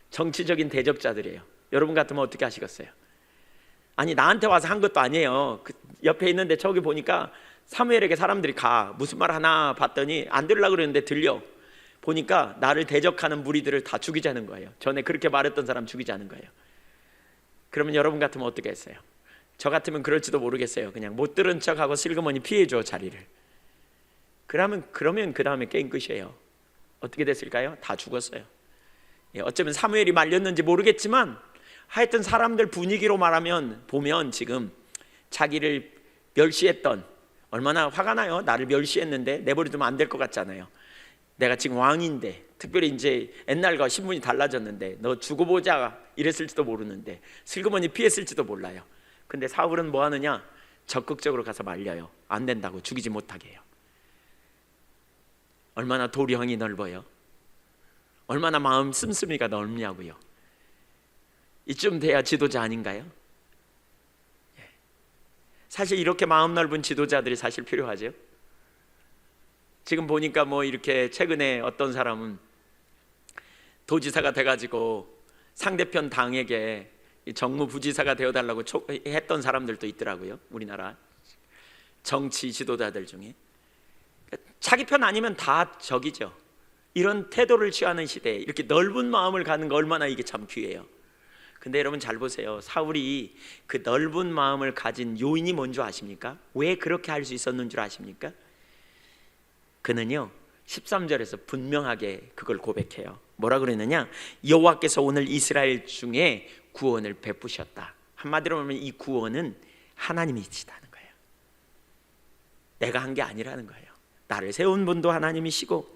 정치적인 대접자들이에요. 여러분 같으면 어떻게 하시겠어요? 아니, 나한테 와서 한 것도 아니에요. 그 옆에 있는데 저기 보니까 사무엘에게 사람들이 가 무슨 말 하나 봤더니 안 들으려고 그러는데 들려. 보니까 나를 대적하는 무리들을 다 죽이자는 거예요. 전에 그렇게 말했던 사람 죽이자는 거예요. 그러면 여러분 같으면 어떻게 했어요? 저 같으면 그럴지도 모르겠어요. 그냥 못 들은 척하고 슬그머니 피해줘 자리를. 그러면 그 다음에 게임 끝이에요. 어떻게 됐을까요? 다 죽었어요. 어쩌면 사무엘이 말렸는지 모르겠지만 하여튼 사람들 분위기로 말하면 보면 지금 자기를 멸시했던, 얼마나 화가 나요. 나를 멸시했는데 내버려두면 안 될 것 같잖아요. 내가 지금 왕인데 특별히 이제 옛날과 신분이 달라졌는데 너 주고 보자 이랬을지도 모르는데 슬그머니 피했을지도 몰라요. 근데 사울은 뭐 하느냐? 적극적으로 가서 말려요. 안 된다고, 죽이지 못하게 해요. 얼마나 도량이 넓어요. 얼마나 마음 씀씀이가 넓냐고요. 이쯤 돼야 지도자 아닌가요? 사실 이렇게 마음 넓은 지도자들이 사실 필요하죠. 지금 보니까 뭐 이렇게 최근에 어떤 사람은 도지사가 돼가지고 상대편 당에게 정무부지사가 되어달라고 했던 사람들도 있더라고요. 우리나라 정치 지도자들 중에. 자기 편 아니면 다 적이죠. 이런 태도를 취하는 시대에 이렇게 넓은 마음을 갖는 거 얼마나 이게 참 귀해요. 근데 여러분 잘 보세요. 사울이 그 넓은 마음을 가진 요인이 뭔지 아십니까? 왜 그렇게 할 수 있었는 줄 아십니까? 그는요 13절에서 분명하게 그걸 고백해요. 뭐라 그러느냐? 여호와께서 오늘 이스라엘 중에 구원을 베푸셨다. 한마디로 하면 이 구원은 하나님이시다는 거예요. 내가 한 게 아니라는 거예요. 나를 세운 분도 하나님이시고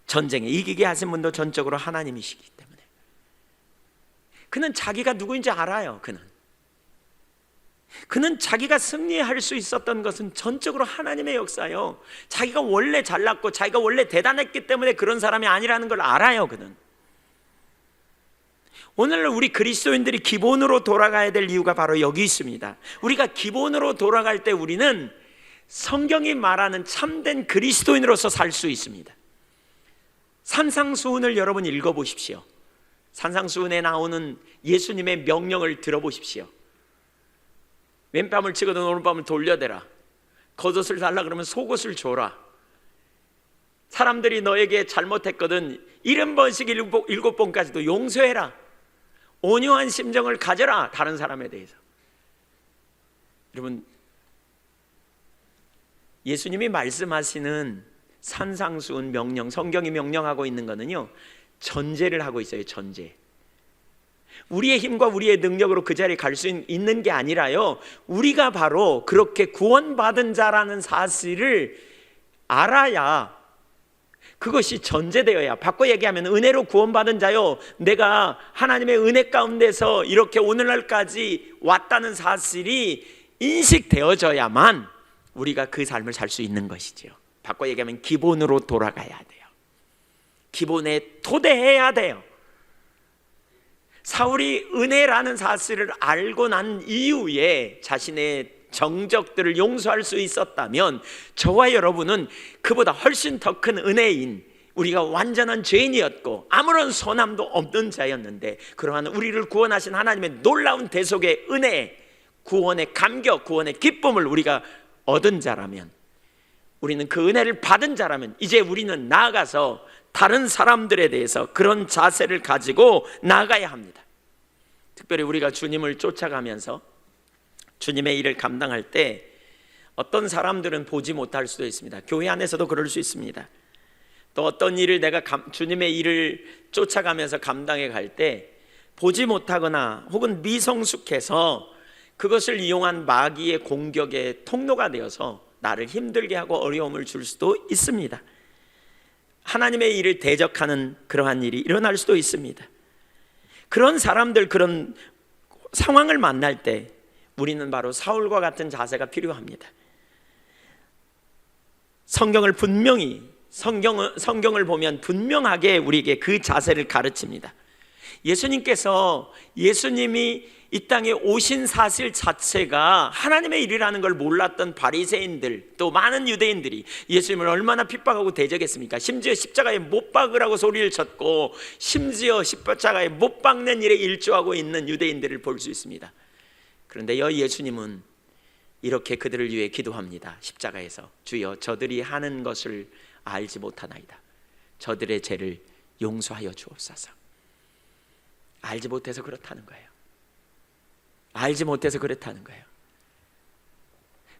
전쟁에 이기게 하신 분도 전적으로 하나님이시기 때문에 그는 자기가 누구인지 알아요. 그는 자기가 승리할 수 있었던 것은 전적으로 하나님의 역사요. 자기가 원래 잘났고 자기가 원래 대단했기 때문에 그런 사람이 아니라는 걸 알아요. 그는 오늘 우리 그리스도인들이 기본으로 돌아가야 될 이유가 바로 여기 있습니다. 우리가 기본으로 돌아갈 때 우리는 성경이 말하는 참된 그리스도인으로서 살 수 있습니다. 산상수훈을 여러분 읽어보십시오. 산상수훈에 나오는 예수님의 명령을 들어보십시오. 왼뺨을 치거든 오른뺨을 돌려대라. 겉옷을 달라 그러면 속옷을 줘라. 사람들이 너에게 잘못했거든 70번씩 7번까지도 용서해라. 온유한 심정을 가져라. 다른 사람에 대해서. 여러분 예수님이 말씀하시는 산상수훈 명령, 성경이 명령하고 있는 것은요 전제를 하고 있어요. 전제. 우리의 힘과 우리의 능력으로 그 자리에 갈 수 있는 게 아니라요 우리가 바로 그렇게 구원받은 자라는 사실을 알아야, 그것이 전제되어야, 바꿔 얘기하면 은혜로 구원받은 자요 내가 하나님의 은혜 가운데서 이렇게 오늘날까지 왔다는 사실이 인식되어져야만 우리가 그 삶을 살 수 있는 것이지요. 바꿔 얘기하면 기본으로 돌아가야 돼요. 기본에 토대해야 돼요. 사울이 은혜라는 사실을 알고 난 이후에 자신의 정적들을 용서할 수 있었다면 저와 여러분은 그보다 훨씬 더 큰 은혜인, 우리가 완전한 죄인이었고 아무런 선함도 없는 자였는데 그러한 우리를 구원하신 하나님의 놀라운 대속의 은혜, 구원의 감격, 구원의 기쁨을 우리가 얻은 자라면, 우리는 그 은혜를 받은 자라면 이제 우리는 나아가서 다른 사람들에 대해서 그런 자세를 가지고 나아가야 합니다. 특별히 우리가 주님을 쫓아가면서 주님의 일을 감당할 때 어떤 사람들은 보지 못할 수도 있습니다. 교회 안에서도 그럴 수 있습니다. 또 어떤 일을 내가 주님의 일을 쫓아가면서 감당해 갈 때 보지 못하거나 혹은 미성숙해서 그것을 이용한 마귀의 공격의 통로가 되어서 나를 힘들게 하고 어려움을 줄 수도 있습니다. 하나님의 일을 대적하는 그러한 일이 일어날 수도 있습니다. 그런 사람들, 그런 상황을 만날 때 우리는 바로 사울과 같은 자세가 필요합니다. 성경을 보면 분명하게 우리에게 그 자세를 가르칩니다. 예수님이 이 땅에 오신 사실 자체가 하나님의 일이라는 걸 몰랐던 바리새인들, 또 많은 유대인들이 예수님을 얼마나 핍박하고 대적했습니까? 심지어 십자가에 못 박으라고 소리를 쳤고 심지어 십자가에 못 박는 일에 일조하고 있는 유대인들을 볼 수 있습니다. 그런데 예수님은 이렇게 그들을 위해 기도합니다. 십자가에서 주여 저들이 하는 것을 알지 못하나이다. 저들의 죄를 용서하여 주옵소서. 알지 못해서 그렇다는 거예요. 알지 못해서 그렇다는 거예요.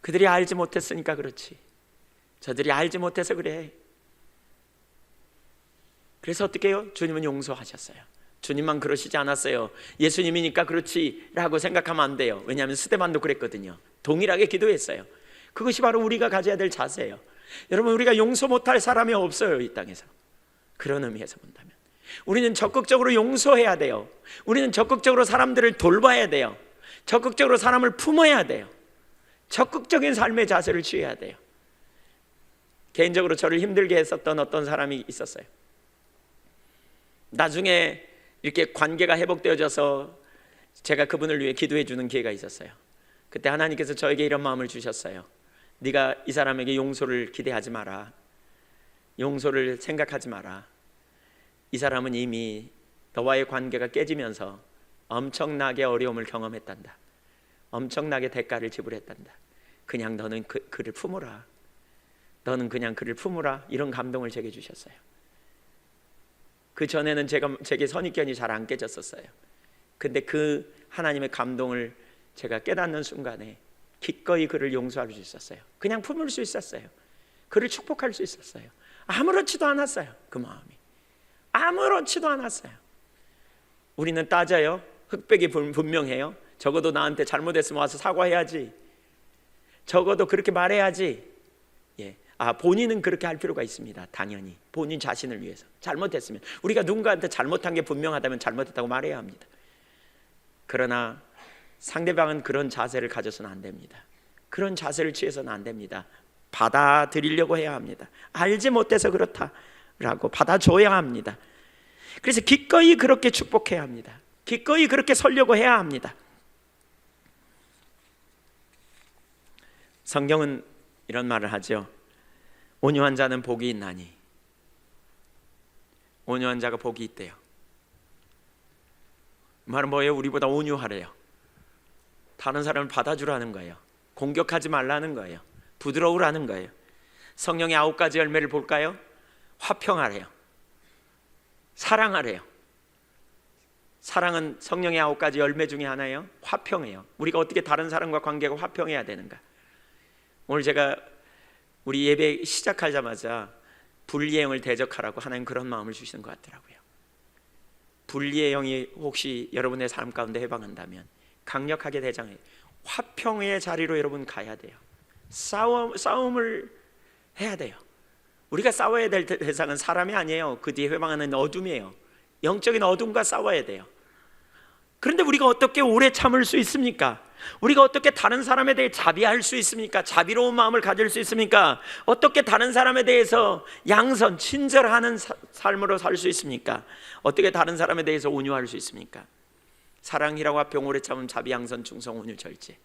그들이 알지 못했으니까 그렇지. 저들이 알지 못해서 그래. 그래서 어떻게 해요? 주님은 용서하셨어요. 주님만 그러시지 않았어요. 예수님이니까 그렇지 라고 생각하면 안 돼요. 왜냐하면 스데반도 그랬거든요. 동일하게 기도했어요. 그것이 바로 우리가 가져야 될 자세예요. 여러분, 우리가 용서 못할 사람이 없어요. 이 땅에서. 그런 의미에서 본다면 우리는 적극적으로 용서해야 돼요. 우리는 적극적으로 사람들을 돌봐야 돼요. 적극적으로 사람을 품어야 돼요. 적극적인 삶의 자세를 취해야 돼요. 개인적으로 저를 힘들게 했었던 어떤 사람이 있었어요. 나중에 이렇게 관계가 회복되어져서 제가 그분을 위해 기도해 주는 기회가 있었어요. 그때 하나님께서 저에게 이런 마음을 주셨어요. 네가 이 사람에게 용서를 기대하지 마라. 용서를 생각하지 마라. 이 사람은 이미 너와의 관계가 깨지면서 엄청나게 어려움을 경험했단다. 엄청나게 대가를 지불했단다. 그냥 너는 그를 품으라. 너는 그냥 그를 품으라. 이런 감동을 제게 주셨어요. 그 전에는 제게 선입견이 잘 안 깨졌었어요. 근데 그 하나님의 감동을 제가 깨닫는 순간에 기꺼이 그를 용서할 수 있었어요. 그냥 품을 수 있었어요. 그를 축복할 수 있었어요. 아무렇지도 않았어요. 그 마음이 아무렇지도 않았어요. 우리는 따져요. 흑백이 분명해요. 적어도 나한테 잘못했으면 와서 사과해야지. 적어도 그렇게 말해야지. 본인은 그렇게 할 필요가 있습니다. 당연히 본인 자신을 위해서. 잘못했으면 우리가 누군가한테 잘못한 게 분명하다면 잘못했다고 말해야 합니다. 그러나 상대방은 그런 자세를 가져서는 안 됩니다. 그런 자세를 취해서는 안 됩니다. 받아들이려고 해야 합니다. 알지 못해서 그렇다라고 받아줘야 합니다. 그래서 기꺼이 그렇게 축복해야 합니다. 기꺼이 그렇게 서려고 해야 합니다. 성경은 이런 말을 하죠. 온유한 자는 복이 있나니. 온유한 자가 복이 있대요. 말은 뭐예요? 우리보다 온유하래요. 다른 사람을 받아주라는 거예요. 공격하지 말라는 거예요. 부드러우라는 거예요. 성령의 9가지 열매를 볼까요? 화평하래요. 사랑하래요. 사랑은 성령의 9가지 열매 중에 하나예요. 화평해요. 우리가 어떻게 다른 사람과 관계가 화평해야 되는가? 오늘 제가 우리 예배 시작하자마자 분리의 영을 대적하라고 하나님 그런 마음을 주시는 것 같더라고요. 분리의 영이 혹시 여러분의 삶 가운데 해방한다면 강력하게 대장해 화평의 자리로 여러분 가야 돼요. 싸움을 해야 돼요. 우리가 싸워야 될 대상은 사람이 아니에요. 그 뒤에 회방하는 어둠이에요. 영적인 어둠과 싸워야 돼요. 그런데 우리가 어떻게 오래 참을 수 있습니까? 우리가 어떻게 다른 사람에 대해 자비할 수 있습니까? 자비로운 마음을 가질 수 있습니까? 어떻게 다른 사람에 대해서 양선, 친절하는 삶으로 살 수 있습니까? 어떻게 다른 사람에 대해서 온유할 수 있습니까? 사랑이라고 화평, 오래 참음, 자비, 양선, 충성, 온유, 절제.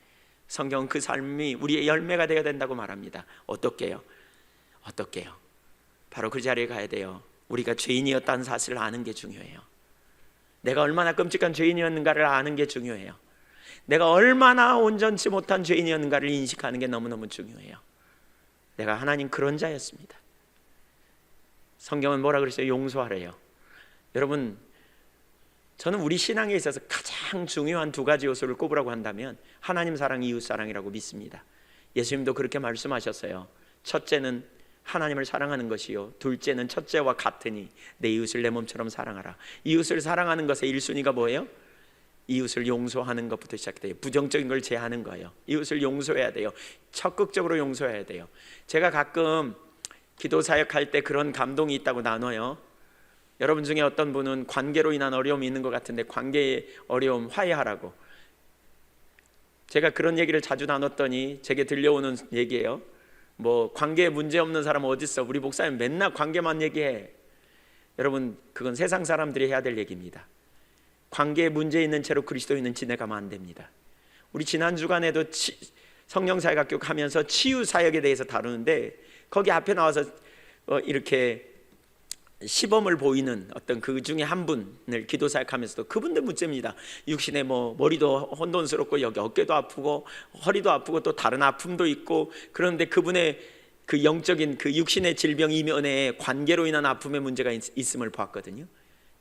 성경은 그 삶이 우리의 열매가 되어야 된다고 말합니다. 어떻게요? 바로 그 자리에 가야 돼요. 우리가 죄인이었다는 사실을 아는 게 중요해요. 내가 얼마나 끔찍한 죄인이었는가를 아는 게 중요해요. 내가 얼마나 온전치 못한 죄인이었는가를 인식하는 게 너무너무 중요해요. 내가 하나님 그런 자였습니다. 성경은 뭐라 그랬어요? 용서하래요. 여러분, 저는 우리 신앙에 있어서 가장 중요한 2가지 요소를 꼽으라고 한다면 하나님 사랑, 이웃 사랑이라고 믿습니다. 예수님도 그렇게 말씀하셨어요. 첫째는 하나님을 사랑하는 것이요, 둘째는 첫째와 같으니 내 이웃을 내 몸처럼 사랑하라. 이웃을 사랑하는 것의 1순위가 뭐예요? 이웃을 용서하는 것부터 시작돼요. 부정적인 걸 제하는 거예요. 이웃을 용서해야 돼요. 적극적으로 용서해야 돼요. 제가 가끔 기도 사역할 때 그런 감동이 있다고 나눠요. 여러분 중에 어떤 분은 관계로 인한 어려움이 있는 것 같은데 관계의 어려움 화해하라고. 제가 그런 얘기를 자주 나눴더니 제게 들려오는 얘기예요. 뭐 관계에 문제 없는 사람은 어디 있어? 우리 목사님 맨날 관계만 얘기해. 여러분, 그건 세상 사람들이 해야 될 얘기입니다. 관계에 문제 있는 채로 그리스도인은 지내가면 안 됩니다. 우리 지난 주간에도 성령사역학교 가면서 치유 사역에 대해서 다루는데 거기 앞에 나와서 이렇게 시범을 보이는 어떤 그 중에 한 분을 기도 사역하면서도 그분들 문제입니다. 육신에 뭐 머리도 혼돈스럽고 여기 어깨도 아프고 허리도 아프고 또 다른 아픔도 있고, 그런데 그분의 그 영적인 그 육신의 질병 이면에 관계로 인한 아픔의 문제가 있음을 보았거든요.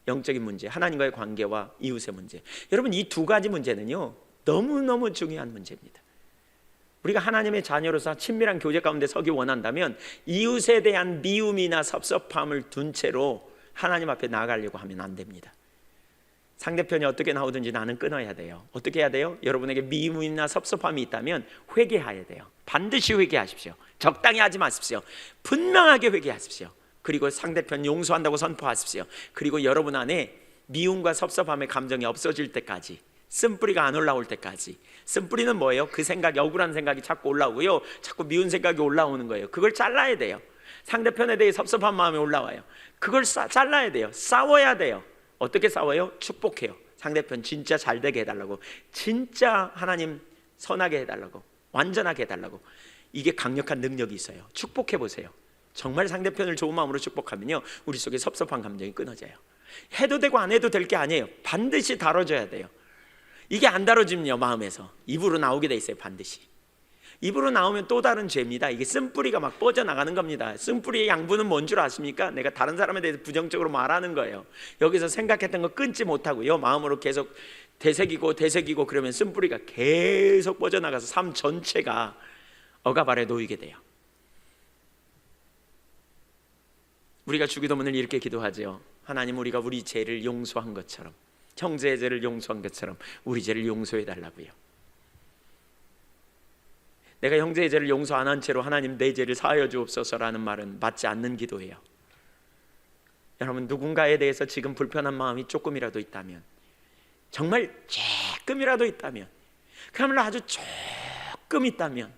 영적인 문제, 하나님과의 관계와 이웃의 문제. 여러분, 이 2가지 문제는요 너무너무 중요한 문제입니다. 우리가 하나님의 자녀로서 친밀한 교제 가운데 서기 원한다면 이웃에 대한 미움이나 섭섭함을 둔 채로 하나님 앞에 나아가려고 하면 안 됩니다. 상대편이 어떻게 나오든지 나는 끊어야 돼요. 어떻게 해야 돼요? 여러분에게 미움이나 섭섭함이 있다면 회개해야 돼요. 반드시 회개하십시오. 적당히 하지 마십시오. 분명하게 회개하십시오. 그리고 상대편 용서한다고 선포하십시오. 그리고 여러분 안에 미움과 섭섭함의 감정이 없어질 때까지, 쓴뿌리가 안 올라올 때까지. 쓴뿌리는 뭐예요? 그 생각이, 억울한 생각이 자꾸 올라오고요, 자꾸 미운 생각이 올라오는 거예요. 그걸 잘라야 돼요. 상대편에 대해 섭섭한 마음이 올라와요. 그걸 잘라야 돼요. 싸워야 돼요. 어떻게 싸워요? 축복해요. 상대편 진짜 잘 되게 해달라고, 진짜 하나님 선하게 해달라고, 완전하게 해달라고. 이게 강력한 능력이 있어요. 축복해 보세요. 정말 상대편을 좋은 마음으로 축복하면요, 우리 속에 섭섭한 감정이 끊어져요. 해도 되고 안 해도 될 게 아니에요. 반드시 다뤄줘야 돼요. 이게 안 다뤄지면요, 마음에서 입으로 나오게 돼 있어요. 반드시 입으로 나오면 또 다른 죄입니다. 이게 쓴뿌리가 막 뻗어나가는 겁니다. 쓴뿌리의 양분은 뭔 줄 아십니까? 내가 다른 사람에 대해서 부정적으로 말하는 거예요. 여기서 생각했던 거 끊지 못하고요, 마음으로 계속 되새기고 그러면 쓴뿌리가 계속 뻗어나가서 삶 전체가 억압 아래 놓이게 돼요. 우리가 주기도문을 이렇게 기도하죠. 하나님, 우리가 우리 죄를 용서한 것처럼, 형제의 죄를 용서한 것처럼 우리 죄를 용서해 달라고요. 내가 형제의 죄를 용서 안 한 채로 하나님 내 죄를 사하여 주옵소서라는 말은 맞지 않는 기도예요. 여러분, 누군가에 대해서 지금 불편한 마음이 조금이라도 있다면, 정말 조금이라도 있다면, 그야말로 아주 조금 있다면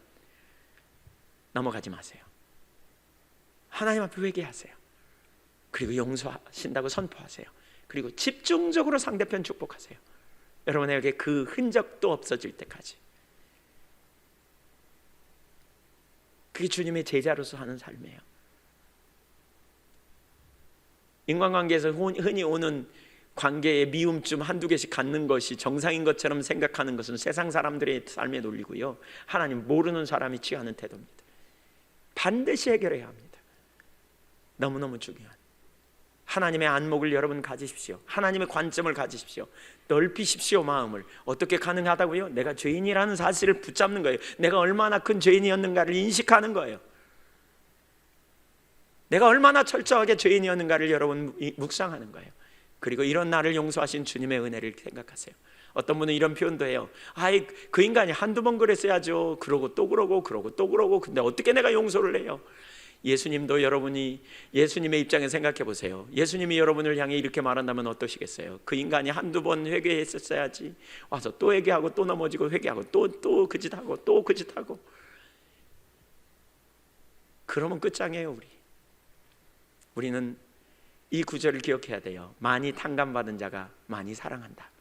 넘어가지 마세요. 하나님 앞에 회개하세요. 그리고 용서하신다고 선포하세요. 그리고 집중적으로 상대편 축복하세요. 여러분에게 그 흔적도 없어질 때까지. 그게 주님의 제자로서 하는 삶이에요. 인간관계에서 흔히 오는 관계의 미움쯤 한두 개씩 갖는 것이 정상인 것처럼 생각하는 것은 세상 사람들의 삶의 논리고요, 하나님 모르는 사람이 취하는 태도입니다. 반드시 해결해야 합니다. 너무너무 중요한, 하나님의 안목을 여러분 가지십시오. 하나님의 관점을 가지십시오. 넓히십시오, 마음을. 어떻게 가능하다고요? 내가 죄인이라는 사실을 붙잡는 거예요. 내가 얼마나 큰 죄인이었는가를 인식하는 거예요. 내가 얼마나 철저하게 죄인이었는가를 여러분 묵상하는 거예요. 그리고 이런 나를 용서하신 주님의 은혜를 생각하세요. 어떤 분은 이런 표현도 해요. 아이, 그 인간이 한두 번 그랬어야죠. 그러고 또 그러고 또 그러고. 근데 어떻게 내가 용서를 해요? 예수님도, 여러분이 예수님의 입장에 생각해 보세요. 예수님이 여러분을 향해 이렇게 말한다면 어떠시겠어요? 그 인간이 한두 번 회개했었어야지, 와서 또 회개하고 또 넘어지고 회개하고 또 그 짓하고 또 그 짓하고. 그러면 끝장이에요. 우리는 이 구절을 기억해야 돼요. 많이 탕감받은 자가 많이 사랑한다.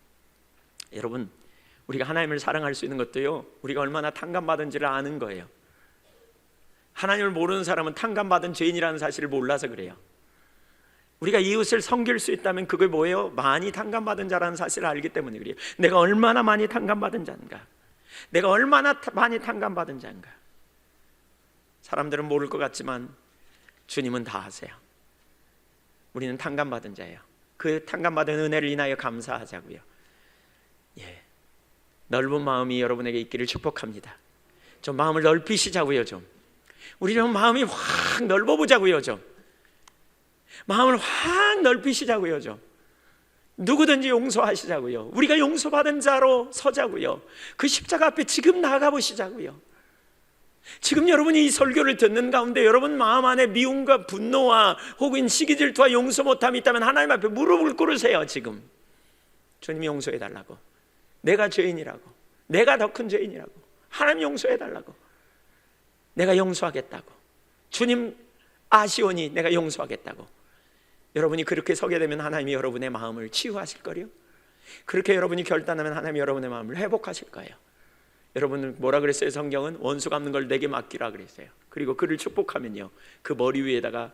여러분, 우리가 하나님을 사랑할 수 있는 것도요, 우리가 얼마나 탕감받은지를 아는 거예요. 하나님을 모르는 사람은 탕감받은 죄인이라는 사실을 몰라서 그래요. 우리가 이웃을 섬길 수 있다면 그게 뭐예요? 많이 탕감받은 자라는 사실을 알기 때문에 그래요. 내가 얼마나 많이 탕감받은 자인가, 내가 얼마나 많이 탕감받은 자인가. 사람들은 모를 것 같지만 주님은 다 아세요. 우리는 탕감받은 자예요. 그 탕감받은 은혜를 인하여 감사하자고요. 넓은 마음이 여러분에게 있기를 축복합니다. 좀 마음을 넓히시자고요. 우리 좀 마음이 확 넓어보자고요. 마음을 확 넓히시자고요. 누구든지 용서하시자고요. 우리가 용서받은 자로 서자고요. 그 십자가 앞에 지금 나아가 보시자고요. 지금 여러분이 이 설교를 듣는 가운데 여러분 마음 안에 미움과 분노와 혹은 시기 질투와 용서 못함이 있다면 하나님 앞에 무릎을 꿇으세요. 지금 주님이 용서해 달라고, 내가 죄인이라고, 내가 더 큰 죄인이라고, 하나님 용서해 달라고, 내가 용서하겠다고, 주님 아시오니 내가 용서하겠다고. 여러분이 그렇게 서게 되면 하나님이 여러분의 마음을 치유하실 거예요. 그렇게 여러분이 결단하면 하나님이 여러분의 마음을 회복하실 거예요. 여러분은 뭐라 그랬어요? 성경은 원수 갚는 걸 내게 맡기라 그랬어요. 그리고 그를 축복하면요, 그 머리 위에다가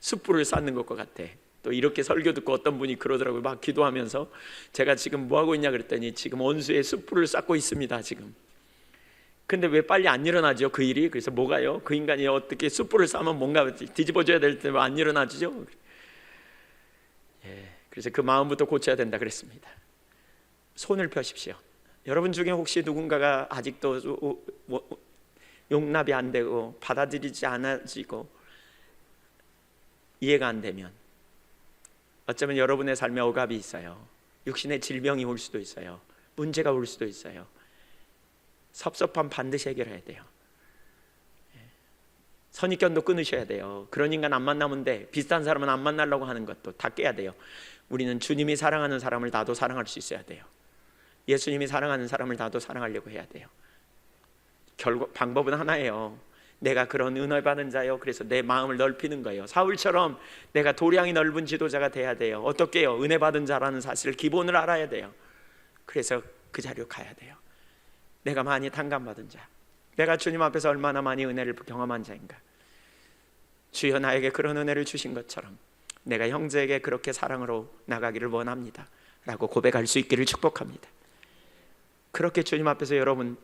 숯불을 쌓는 것과 같아. 또 이렇게 설교 듣고 어떤 분이 그러더라고요. 막 기도하면서, 제가 지금 뭐 하고 있냐 그랬더니 지금 원수의 숯불을 쌓고 있습니다 지금. 근데 왜 빨리 안 일어나죠 그 일이? 그래서 뭐가요? 그 인간이 어떻게 숯불을 쌓으면 뭔가 뒤집어줘야 될 때 안 일어나죠? 그래서 그 마음부터 고쳐야 된다 그랬습니다. 손을 펴십시오. 여러분 중에 혹시 누군가가 아직도 용납이 안 되고 받아들이지 않아지고 이해가 안 되면, 어쩌면 여러분의 삶에 억압이 있어요. 육신의 질병이 올 수도 있어요. 문제가 올 수도 있어요. 섭섭함 반드시 해결해야 돼요. 선입견도 끊으셔야 돼요. 그런 인간 안 만나면 돼. 비슷한 사람은 안 만나려고 하는 것도 다 깨야 돼요. 우리는 주님이 사랑하는 사람을 나도 사랑할 수 있어야 돼요. 예수님이 사랑하는 사람을 나도 사랑하려고 해야 돼요. 결국 방법은 하나예요. 내가 그런 은혜 받은 자요, 그래서 내 마음을 넓히는 거예요. 사울처럼 내가 도량이 넓은 지도자가 돼야 돼요. 어떻게 해요? 은혜 받은 자라는 사실을 기본을 알아야 돼요. 그래서 그 자리로 가야 돼요. 내가 많이 탕감받은 자, 내가 주님 앞에서 얼마나 많이 은혜를 경험한 자인가. 주여 나에게 그런 은혜를 주신 것처럼 내가 형제에게 그렇게 사랑으로 나가기를 원합니다 라고 고백할 수 있기를 축복합니다. 그렇게 주님 앞에서 여러분,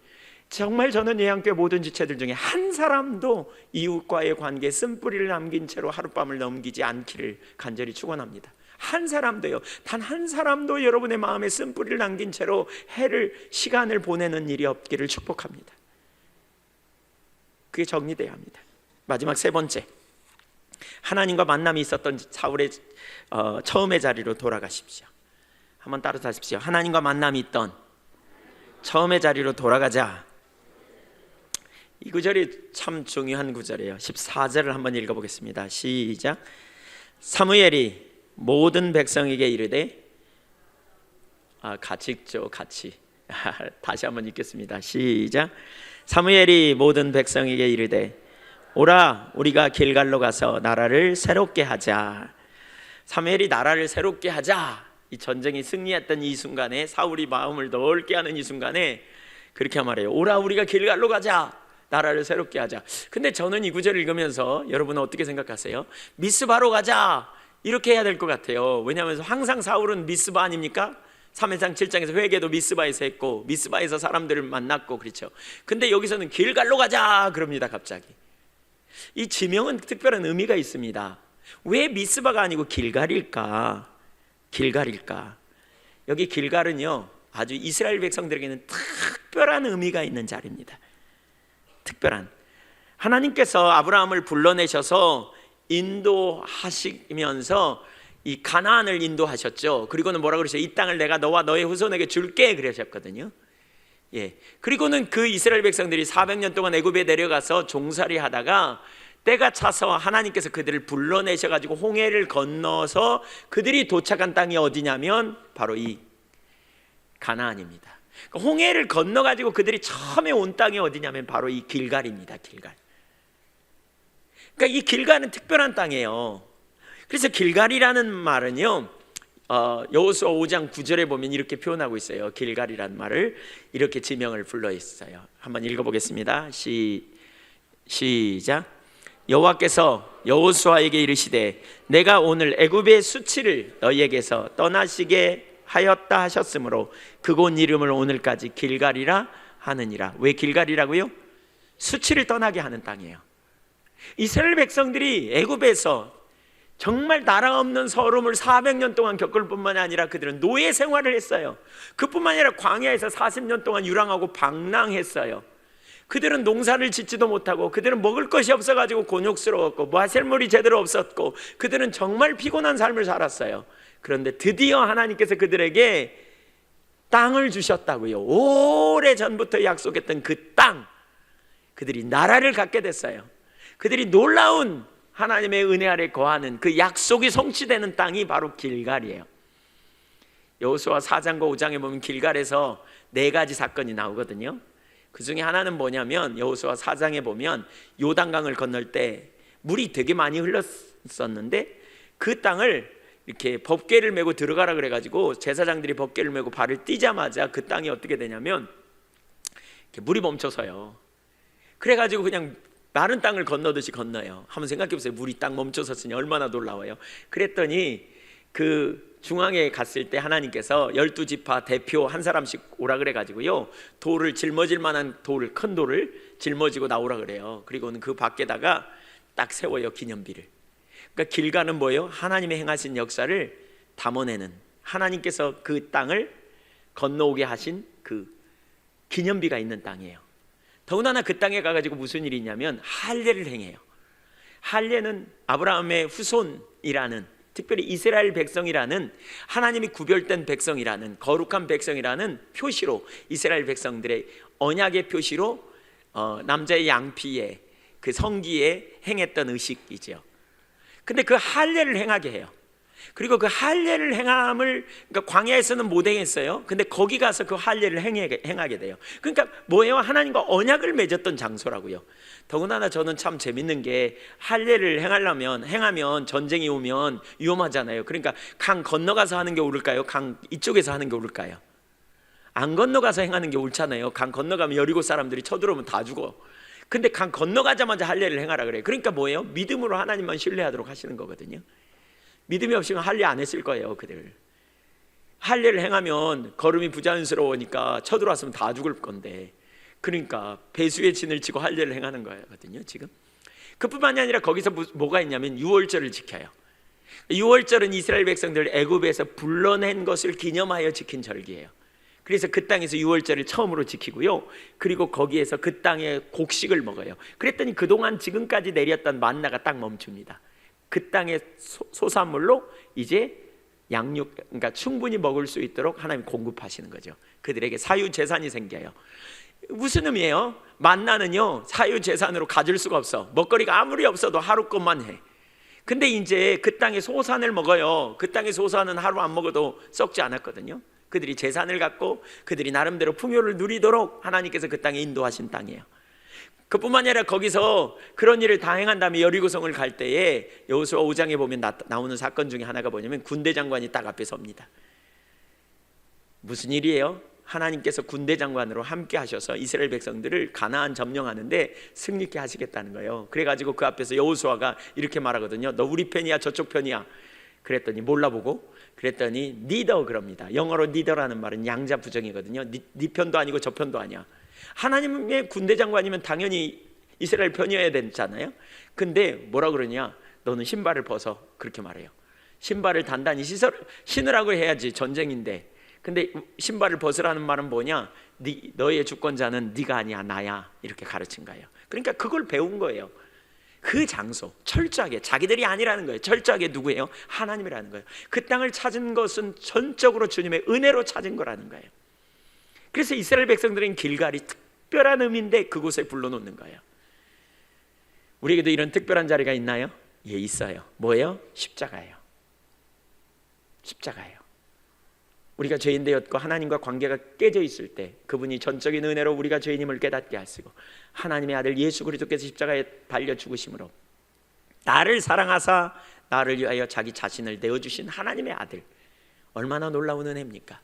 정말 저는 예양교회 모든 지체들 중에 한 사람도 이웃과의 관계에 쓴뿌리를 남긴 채로 하룻밤을 넘기지 않기를 간절히 축원합니다. 한 사람도요, 단 한 사람도 여러분의 마음에 쓴뿌리를 남긴 채로 시간을 보내는 일이 없기를 축복합니다. 그게 정리돼야 합니다. 마지막 세 번째, 하나님과 만남이 있었던 사울의 처음의 자리로 돌아가십시오. 한번 따라하십시오. 하나님과 만남이 있던 처음의 자리로 돌아가자. 이 구절이 참 중요한 구절이에요. 14절을 한번 읽어보겠습니다. 시작. 사무엘이 모든 백성에게 이르되, 같이 읽죠, 같이. 다시 한번 읽겠습니다. 시작. 사무엘이 모든 백성에게 이르되, 오라, 우리가 길갈로 가서 나라를 새롭게 하자. 사무엘이 나라를 새롭게 하자, 이 전쟁이 승리했던 이 순간에, 사울이 마음을 넓게 하는 이 순간에 그렇게 말해요. 오라, 우리가 길갈로 가자, 나라를 새롭게 하자. 근데 저는 이 구절을 읽으면서 여러분은 어떻게 생각하세요? 미스바로 가자, 이렇게 해야 될 것 같아요. 왜냐하면 항상 사울은 미스바 아닙니까? 3회장 7장에서 회개도 미스바에서 했고, 미스바에서 사람들을 만났고, 그렇죠. 근데 여기서는 길갈로 가자 그럽니다. 갑자기 이 지명은 특별한 의미가 있습니다. 왜 미스바가 아니고 길갈일까? 길갈일까? 여기 길갈은요, 아주 이스라엘 백성들에게는 특별한 의미가 있는 자리입니다. 특별한, 하나님께서 아브라함을 불러내셔서 인도하시면서 이 가나안을 인도하셨죠. 그리고는 뭐라 그러셨어요? 이 땅을 내가 너와 너의 후손에게 줄게 그러셨거든요. 예. 그리고는 그 이스라엘 백성들이 400년 동안 애굽에 내려가서 종살이 하다가 때가 차서 하나님께서 그들을 불러내셔가지고 홍해를 건너서 그들이 도착한 땅이 어디냐면 바로 이 가나안입니다. 홍해를 건너가지고 그들이 처음에 온 땅이 어디냐면 바로 이 길갈입니다. 길갈. 그러니까 이 길갈은 특별한 땅이에요. 그래서 길갈이라는 말은요, 여호수아 5장 9절에 보면 이렇게 표현하고 있어요. 길갈이라는 말을 이렇게 지명을 불러 있어요. 한번 읽어보겠습니다. 시작. 여호와께서 여호수아에게 이르시되, 내가 오늘 애굽의 수치를 너희에게서 떠나시게 하였다 하셨으므로 그곳 이름을 오늘까지 길갈이라 하느니라. 왜 길갈이라고요? 수치를 떠나게 하는 땅이에요. 이스라엘 백성들이 애굽에서 정말 나라 없는 서름을 400년 동안 겪을 뿐만 아니라 그들은 노예 생활을 했어요. 그뿐만 아니라 광야에서 40년 동안 유랑하고 방랑했어요. 그들은 농사를 짓지도 못하고, 그들은 먹을 것이 없어가지고 곤욕스러웠고, 마실물이 제대로 없었고, 그들은 정말 피곤한 삶을 살았어요. 그런데 드디어 하나님께서 그들에게 땅을 주셨다고요. 오래전부터 약속했던 그 땅, 그들이 나라를 갖게 됐어요. 그들이 놀라운 하나님의 은혜 아래 거하는 그 약속이 성취되는 땅이 바로 길갈이에요. 여호수아 4장과 5장에 보면 길갈에서 4가지 사건이 나오거든요. 그 중에 하나는 뭐냐면, 여호수아 4장에 보면 요단강을 건널 때 물이 되게 많이 흘렀었는데 그 땅을 이렇게 법궤를 메고 들어가라 그래가지고 제사장들이 법궤를 메고 발을 띄자마자 그 땅이 어떻게 되냐면 이렇게 물이 멈춰서요. 그래가지고 그냥 마른 땅을 건너듯이 건너요. 한번 생각해 보세요. 물이 딱 멈춰섰으니 얼마나 놀라워요. 그랬더니 그 중앙에 갔을 때 하나님께서 12지파 대표 한 사람씩 오라 그래가지고요, 돌을 짊어질 만한 돌을, 큰 돌을 짊어지고 나오라 그래요. 그리고는 그 밖에다가 딱 세워요, 기념비를. 그러니까 길가는 뭐예요? 하나님의 행하신 역사를 담아내는, 하나님께서 그 땅을 건너오게 하신 그 기념비가 있는 땅이에요. 더군다나 그 땅에 가가지고 무슨 일이 있냐면 할례를 행해요. 할례는 아브라함의 후손이라는, 특별히 이스라엘 백성이라는, 하나님이 구별된 백성이라는, 거룩한 백성이라는 표시로, 이스라엘 백성들의 언약의 표시로 남자의 양피에 그 성기에 행했던 의식이죠. 근데 그 할례를 행하게 해요. 그리고 그 할례를 행함을, 그러니까 광야에서는 못 행했어요. 근데 거기 가서 그 할례를 행하게 돼요. 그러니까 뭐예요? 하나님과 언약을 맺었던 장소라고요. 더군다나 저는 참 재밌는 게, 할례를 행하면 전쟁이 오면 위험하잖아요. 그러니까 강 건너가서 하는 게 옳을까요? 강 이쪽에서 하는 게 옳을까요? 안 건너가서 행하는 게 옳잖아요. 강 건너가면 여리고 사람들이 쳐들어오면 다 죽어. 근데 강 건너가자마자 할례를 행하라 그래요. 그러니까 뭐예요? 믿음으로 하나님만 신뢰하도록 하시는 거거든요. 믿음이 없으면 할례 안 했을 거예요. 그들 할례를 행하면 걸음이 부자연스러우니까 쳐들어왔으면 다 죽을 건데, 그러니까 배수의 진을 치고 할례를 행하는 거거든요. 지금 그뿐만이 아니라 거기서 뭐가 있냐면 유월절을 지켜요. 유월절은 이스라엘 백성들 애굽에서 불러낸 것을 기념하여 지킨 절기예요. 그래서 그 땅에서 유월절을 처음으로 지키고요. 그리고 거기에서 그 땅의 곡식을 먹어요. 그랬더니 그동안 지금까지 내렸던 만나가 딱 멈춥니다. 그 땅의 소산물로 이제 양육, 그러니까 충분히 먹을 수 있도록 하나님 공급하시는 거죠. 그들에게 사유재산이 생겨요. 무슨 의미예요? 만나는요, 사유재산으로 가질 수가 없어. 먹거리가 아무리 없어도 하루 것만 해. 근데 이제 그 땅의 소산을 먹어요. 그 땅의 소산은 하루 안 먹어도 썩지 않았거든요. 그들이 재산을 갖고 그들이 나름대로 풍요를 누리도록 하나님께서 그 땅에 인도하신 땅이에요. 그뿐만 아니라 거기서 그런 일을 다 행한 다음에 여리고성을 갈 때에 여호수아 5장에 보면 나오는 사건 중에 하나가 뭐냐면, 군대 장관이 딱 앞에 섭니다. 무슨 일이에요? 하나님께서 군대 장관으로 함께 하셔서 이스라엘 백성들을 가나안 점령하는데 승리케 하시겠다는 거예요. 그래가지고 그 앞에서 여호수아가 이렇게 말하거든요. 너 우리 편이야 저쪽 편이야? 그랬더니 몰라보고, 그랬더니 니더 그럽니다. 영어로 니더라는 말은 양자 부정이거든요. 니 편도 아니고 저 편도 아니야. 하나님의 군대 장관이면 당연히 이스라엘 편이어야 되잖아요. 근데 뭐라 그러냐, 너는 신발을 벗어, 그렇게 말해요. 신발을 단단히 신으라고 해야지, 전쟁인데. 근데 신발을 벗으라는 말은 뭐냐, 너의 주권자는 네가 아니야 나야, 이렇게 가르친 거예요. 그러니까 그걸 배운 거예요. 그 장소 철저하게, 자기들이 아니라는 거예요. 철저하게 누구예요? 하나님이라는 거예요. 그 땅을 찾은 것은 전적으로 주님의 은혜로 찾은 거라는 거예요. 그래서 이스라엘 백성들은 길갈이 특별한 의미인데 그곳에 불러놓는 거예요. 우리에게도 이런 특별한 자리가 있나요? 예, 있어요. 뭐예요? 십자가예요. 십자가예요. 우리가 죄인 되었고 하나님과 관계가 깨져 있을 때 그분이 전적인 은혜로 우리가 죄인임을 깨닫게 하시고, 하나님의 아들 예수 그리스도께서 십자가에 달려 죽으심으로 나를 사랑하사 나를 위하여 자기 자신을 내어주신 하나님의 아들, 얼마나 놀라운 은혜입니까?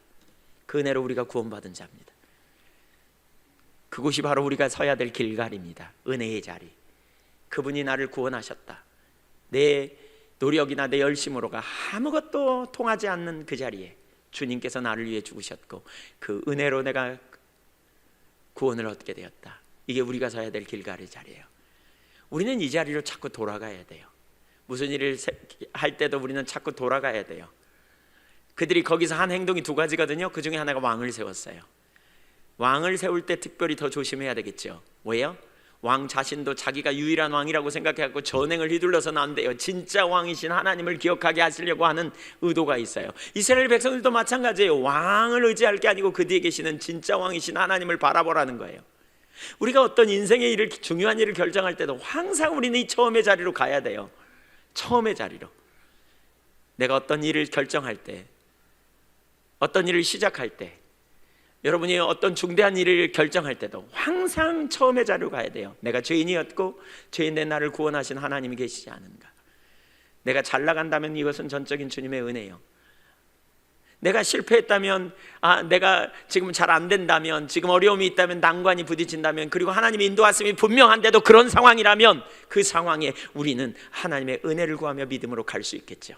그 은혜로 우리가 구원받은 자입니다. 그곳이 바로 우리가 서야 될 길갈입니다. 은혜의 자리. 그분이 나를 구원하셨다. 내 노력이나 내 열심으로가 아무것도 통하지 않는 그 자리에 주님께서 나를 위해 죽으셨고 그 은혜로 내가 구원을 얻게 되었다. 이게 우리가 서야 될 길갈의 자리예요. 우리는 이 자리로 자꾸 돌아가야 돼요. 무슨 일을 할 때도 우리는 자꾸 돌아가야 돼요. 그들이 거기서 한 행동이 두 가지거든요. 그 중에 하나가 왕을 세웠어요. 왕을 세울 때 특별히 더 조심해야 되겠죠. 왜요? 왕 자신도 자기가 유일한 왕이라고 생각해갖고 전행을 휘둘러서는 안 돼요. 진짜 왕이신 하나님을 기억하게 하시려고 하는 의도가 있어요. 이스라엘 백성들도 마찬가지예요. 왕을 의지할 게 아니고 그 뒤에 계시는 진짜 왕이신 하나님을 바라보라는 거예요. 우리가 어떤 인생의 일을, 중요한 일을 결정할 때도 항상 우리는 이 처음의 자리로 가야 돼요. 처음의 자리로. 내가 어떤 일을 결정할 때, 어떤 일을 시작할 때, 여러분이 어떤 중대한 일을 결정할 때도 항상 처음의 자리로 가야 돼요. 내가 죄인이었고 죄인된 나를 구원하신 하나님이 계시지 않은가. 내가 잘 나간다면 이것은 전적인 주님의 은혜요. 내가 실패했다면, 내가 지금 잘 안 된다면, 지금 어려움이 있다면, 난관이 부딪힌다면, 그리고 하나님의 인도하심이 분명한데도 그런 상황이라면 그 상황에 우리는 하나님의 은혜를 구하며 믿음으로 갈 수 있겠죠.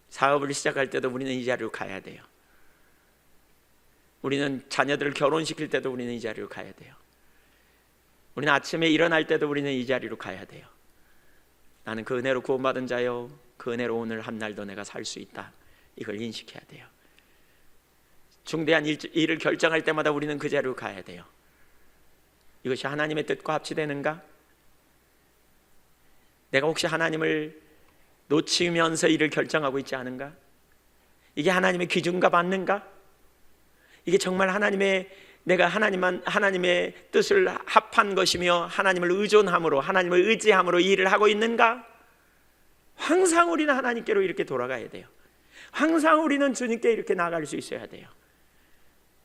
사업을 시작할 때도 우리는 이 자리로 가야 돼요. 우리는 자녀들을 결혼시킬 때도 우리는 이 자리로 가야 돼요. 우리는 아침에 일어날 때도 우리는 이 자리로 가야 돼요. 나는 그 은혜로 구원받은 자요, 그 은혜로 오늘 한 날도 내가 살 수 있다. 이걸 인식해야 돼요. 중대한 일을 결정할 때마다 우리는 그 자리로 가야 돼요. 이것이 하나님의 뜻과 합치되는가? 내가 혹시 하나님을 놓치면서 일을 결정하고 있지 않은가? 이게 하나님의 기준과 맞는가? 이게 정말 하나님의 내가 하나님의 뜻을 합한 것이며 하나님을 의존함으로, 하나님을 의지함으로 일을 하고 있는가? 항상 우리는 하나님께로 이렇게 돌아가야 돼요. 항상 우리는 주님께 이렇게 나아갈 수 있어야 돼요.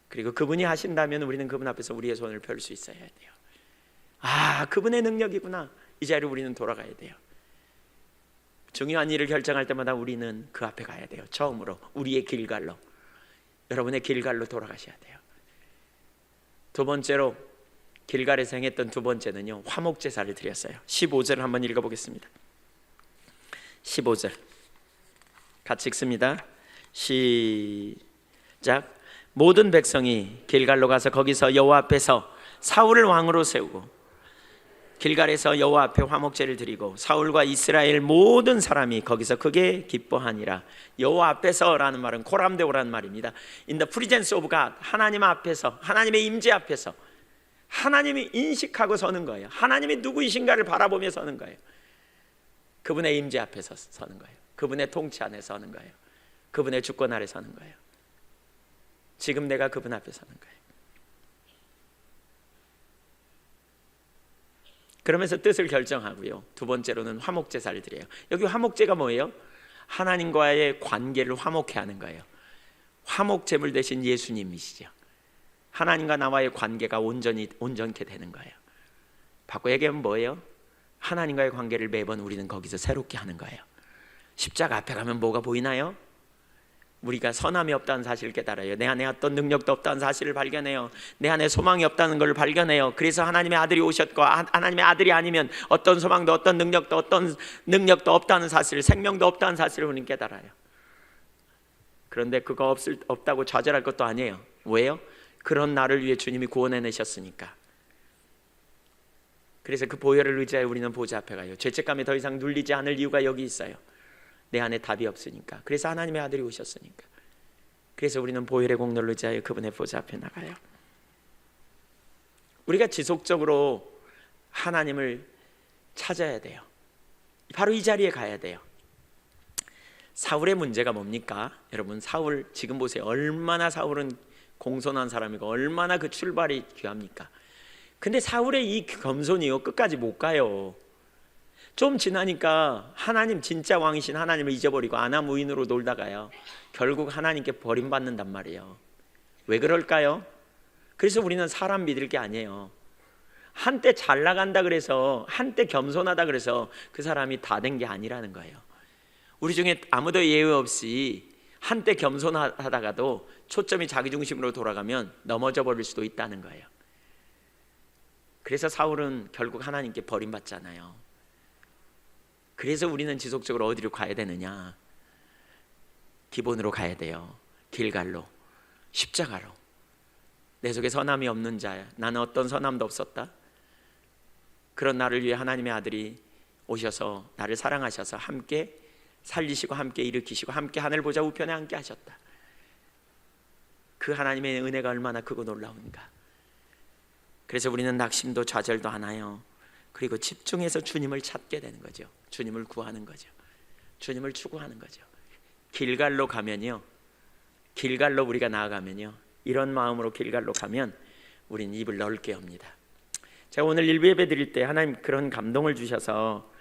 그리고 그분이 하신다면 우리는 그분 앞에서 우리의 손을 펼 수 있어야 돼요. 아, 그분의 능력이구나. 이 자리로 우리는 돌아가야 돼요. 중요한 일을 결정할 때마다 우리는 그 앞에 가야 돼요. 처음으로 우리의 길갈로, 여러분의 길갈로 돌아가셔야 돼요. 두 번째로 길갈에서 행했던 두 번째는요, 화목제사를 드렸어요. 15절을 한번 읽어보겠습니다. 15절 같이 읽습니다. 시작. 모든 백성이 길갈로 가서 거기서 여호와 앞에서 사울을 왕으로 세우고 길갈에서 여호와 앞에 화목제를 드리고 사울과 이스라엘 모든 사람이 거기서 크게 기뻐하니라. 여호와 앞에서라는 말은 코람데오라는 말입니다. In the presence of God, 하나님 앞에서, 하나님의 임재 앞에서 하나님이 인식하고 서는 거예요. 하나님이 누구이신가를 바라보며 서는 거예요. 그분의 임재 앞에서 서는 거예요. 그분의 통치 안에 서는 거예요. 그분의 주권 아래 서는 거예요. 지금 내가 그분 앞에 서는 거예요. 그러면서 뜻을 결정하고요, 두 번째로는 화목제사를 드려요. 여기 화목제가 뭐예요? 하나님과의 관계를 화목해 하는 거예요. 화목제물 대신 예수님이시죠. 하나님과 나와의 관계가 온전케 되는 거예요. 바꿔 얘기하면 뭐예요? 하나님과의 관계를 매번 우리는 거기서 새롭게 하는 거예요. 십자가 앞에 가면 뭐가 보이나요? 우리가 선함이 없다는 사실을 깨달아요. 내 안에 어떤 능력도 없다는 사실을 발견해요. 내 안에 소망이 없다는 걸 발견해요. 그래서 하나님의 아들이 오셨고, 하나님의 아들이 아니면 어떤 소망도 어떤 능력도 없다는 사실, 생명도 없다는 사실을 우리는 깨달아요. 그런데 그거 없다고 좌절할 것도 아니에요. 왜요? 그런 나를 위해 주님이 구원해내셨으니까. 그래서 그 보혈을 의지하여 우리는 보좌 앞에 가요. 죄책감에 더 이상 눌리지 않을 이유가 여기 있어요. 내 안에 답이 없으니까. 그래서 하나님의 아들이 오셨으니까. 그래서 우리는 보혈의 공로를 의지하여 그분의 보좌 앞에 나가요. 우리가 지속적으로 하나님을 찾아야 돼요. 바로 이 자리에 가야 돼요. 사울의 문제가 뭡니까? 여러분, 사울 지금 보세요. 얼마나 사울은 공손한 사람이고 얼마나 그 출발이 귀합니까? 근데 사울의 이 겸손이요, 끝까지 못 가요. 좀 지나니까 하나님, 진짜 왕이신 하나님을 잊어버리고 아나무인으로 놀다가요, 결국 하나님께 버림받는단 말이에요. 왜 그럴까요? 그래서 우리는 사람 믿을 게 아니에요. 한때 잘 나간다 그래서, 한때 겸손하다 그래서 그 사람이 다 된 게 아니라는 거예요. 우리 중에 아무도 예외 없이 한때 겸손하다가도 초점이 자기 중심으로 돌아가면 넘어져 버릴 수도 있다는 거예요. 그래서 사울은 결국 하나님께 버림받잖아요. 그래서 우리는 지속적으로 어디로 가야 되느냐? 기본으로 가야 돼요. 길갈로, 십자가로. 내 속에 선함이 없는 자야, 나는 어떤 선함도 없었다. 그런 나를 위해 하나님의 아들이 오셔서 나를 사랑하셔서 함께 살리시고 함께 일으키시고 함께 하늘 보좌 우편에 함께 하셨다. 그 하나님의 은혜가 얼마나 크고 놀라운가. 그래서 우리는 낙심도 좌절도 안 해요. 그리고 집중해서 주님을 찾게 되는 거죠. 주님을 구하는 거죠. 주님을 추구하는 거죠. 길갈로 가면요, 길갈로 우리가 나아가면요, 이런 마음으로 길갈로 가면 우리는 입을 넓게 엽니다. 제가 오늘 일부 예배 드릴 때 하나님 그런 감동을 주셔서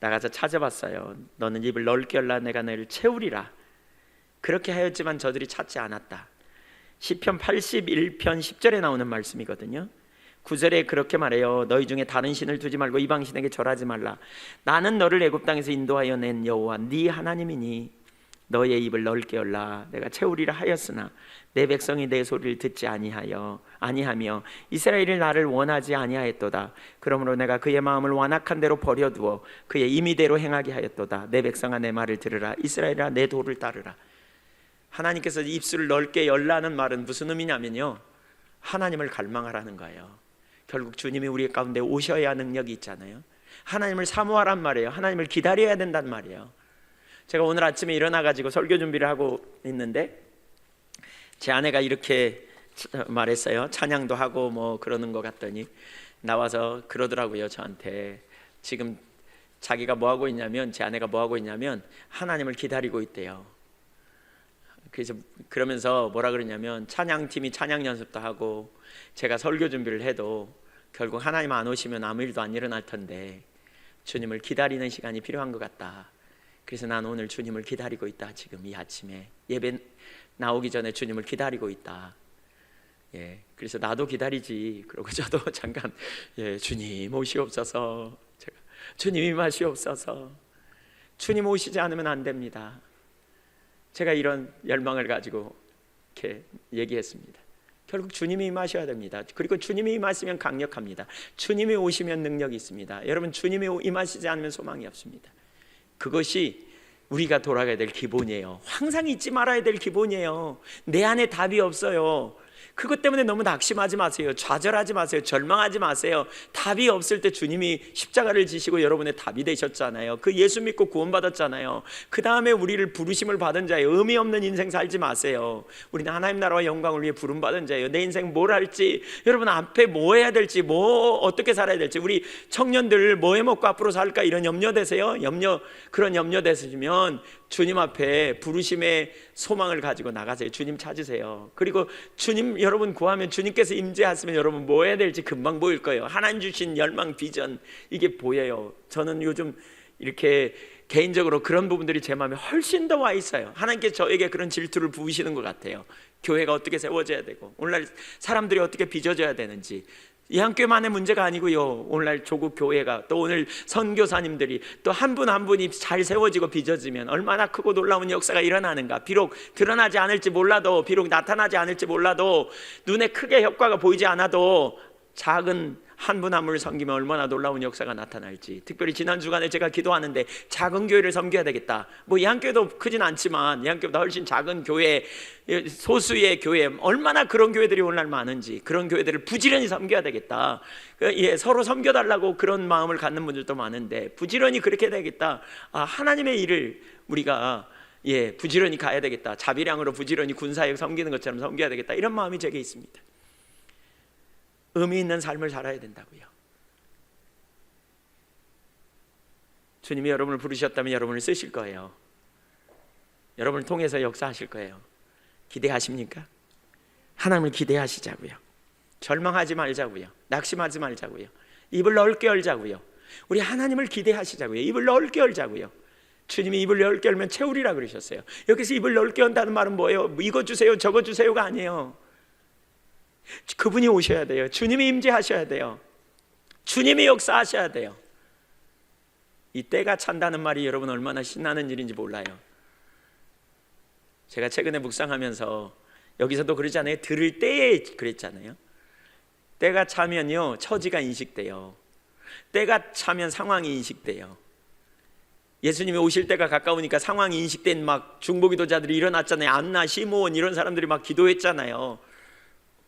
나가서 찾아봤어요. 너는 입을 넓게 열라 내가 너를 채우리라. 그렇게 하였지만 저들이 찾지 않았다. 시편 81편 10절에 나오는 말씀이거든요. 9절에 그렇게 말해요. 너희 중에 다른 신을 두지 말고 이방신에게 절하지 말라. 나는 너를 애굽 땅에서 인도하여 낸 여호와 네 하나님이니 너의 입을 넓게 열라 내가 채우리라 하였으나 내 백성이 내 소리를 듣지 아니하며 이스라엘이 나를 원하지 아니하였도다. 그러므로 내가 그의 마음을 완악한 대로 버려두어 그의 임의대로 행하게 하였도다. 내 백성아 내 말을 들으라. 이스라엘아 내 도를 따르라. 하나님께서 입술을 넓게 열라는 말은 무슨 의미냐면요, 하나님을 갈망하라는 거예요. 결국 주님이 우리 가운데 오셔야 능력이 있잖아요. 하나님을 사모하란 말이에요. 하나님을 기다려야 된단 말이에요. 제가 오늘 아침에 일어나가지고 설교 준비를 하고 있는데 제 아내가 이렇게 말했어요. 찬양도 하고 뭐 그러는 것 같더니 나와서 그러더라고요. 저한테 지금 자기가 뭐 하고 있냐면, 제 아내가 뭐 하고 있냐면 하나님을 기다리고 있대요. 그래서 그러면서 뭐라 그러냐면 찬양팀이 찬양 연습도 하고 제가 설교 준비를 해도 결국 하나님 안 오시면 아무 일도 안 일어날 텐데 주님을 기다리는 시간이 필요한 것 같다. 그래서 난 오늘 주님을 기다리고 있다. 지금 이 아침에 예배 나오기 전에 주님을 기다리고 있다. 예, 그래서 나도 기다리지. 그러고 저도 잠깐 주님 오시옵소서. 제가 주님 임하시옵소서. 주님 오시지 않으면 안 됩니다. 제가 이런 열망을 가지고 이렇게 얘기했습니다. 결국 주님이 임하셔야 됩니다. 그리고 주님이 임하시면 강력합니다. 주님이 오시면 능력이 있습니다. 여러분, 주님이 임하시지 않으면 소망이 없습니다. 그것이 우리가 돌아가야 될 기본이에요. 항상 잊지 말아야 될 기본이에요. 내 안에 답이 없어요. 그것 때문에 너무 낙심하지 마세요. 좌절하지 마세요. 절망하지 마세요. 답이 없을 때 주님이 십자가를 지시고 여러분의 답이 되셨잖아요. 그 예수 믿고 구원받았잖아요. 그 다음에 우리를 부르심을 받은 자예요. 의미 없는 인생 살지 마세요. 우리는 하나님 나라와 영광을 위해 부름받은 자예요. 내 인생 뭘 할지, 여러분 앞에 뭐 해야 될지, 뭐 어떻게 살아야 될지, 우리 청년들 뭐 해먹고 앞으로 살까 이런 염려 되세요? 그런 염려 되시면 주님 앞에 부르심의 소망을 가지고 나가세요. 주님 찾으세요. 그리고 주님 여러분 구하면 주님께서 임재하시면 여러분 뭐 해야 될지 금방 보일 거예요. 하나님 주신 열망 비전 이게 보여요. 저는 요즘 이렇게 개인적으로 그런 부분들이 제 마음에 훨씬 더 와 있어요. 하나님께서 저에게 그런 질투를 부으시는 것 같아요. 교회가 어떻게 세워져야 되고 오늘날 사람들이 어떻게 빚어져야 되는지. 이 한교만의 문제가 아니고요. 오늘날 조국 교회가 또 오늘 선교사님들이 또 한 분 한 분이 잘 세워지고 빚어지면 얼마나 크고 놀라운 역사가 일어나는가. 비록 드러나지 않을지 몰라도, 비록 나타나지 않을지 몰라도, 눈에 크게 효과가 보이지 않아도 작은 한 분 한 분을 섬기면 얼마나 놀라운 역사가 나타날지. 특별히 지난 주간에 제가 기도하는데 작은 교회를 섬겨야 되겠다. 뭐 이 한 교회도 크진 않지만 이 한 교회보다 훨씬 작은 교회, 소수의 교회, 얼마나 그런 교회들이 오늘날 많은지, 그런 교회들을 부지런히 섬겨야 되겠다. 서로 섬겨달라고 그런 마음을 갖는 분들도 많은데 부지런히 그렇게 되겠다. 하나님의 일을 우리가 부지런히 가야 되겠다. 자비량으로 부지런히 군사역 섬기는 것처럼 섬겨야 되겠다. 이런 마음이 제게 있습니다. 의미 있는 삶을 살아야 된다고요. 주님이 여러분을 부르셨다면 여러분을 쓰실 거예요. 여러분을 통해서 역사하실 거예요. 기대하십니까? 하나님을 기대하시자고요. 절망하지 말자고요. 낙심하지 말자고요. 입을 넓게 열자고요. 우리 하나님을 기대하시자고요. 입을 넓게 열자고요. 주님이 입을 넓게 열면 채우리라 그러셨어요. 여기서 입을 넓게 연다는 말은 뭐예요? 이거 주세요 저거 주세요가 아니에요. 그분이 오셔야 돼요. 주님이 임재하셔야 돼요. 주님이 역사하셔야 돼요. 이 때가 찬다는 말이 여러분 얼마나 신나는 일인지 몰라요. 제가 최근에 묵상하면서 여기서도 그러잖아요. 들을 때에 그랬잖아요. 때가 차면요 처지가 인식돼요. 때가 차면 상황이 인식돼요. 예수님이 오실 때가 가까우니까 상황이 인식된 막 중보기도자들이 일어났잖아요. 안나, 시므온 이런 사람들이 막 기도했잖아요.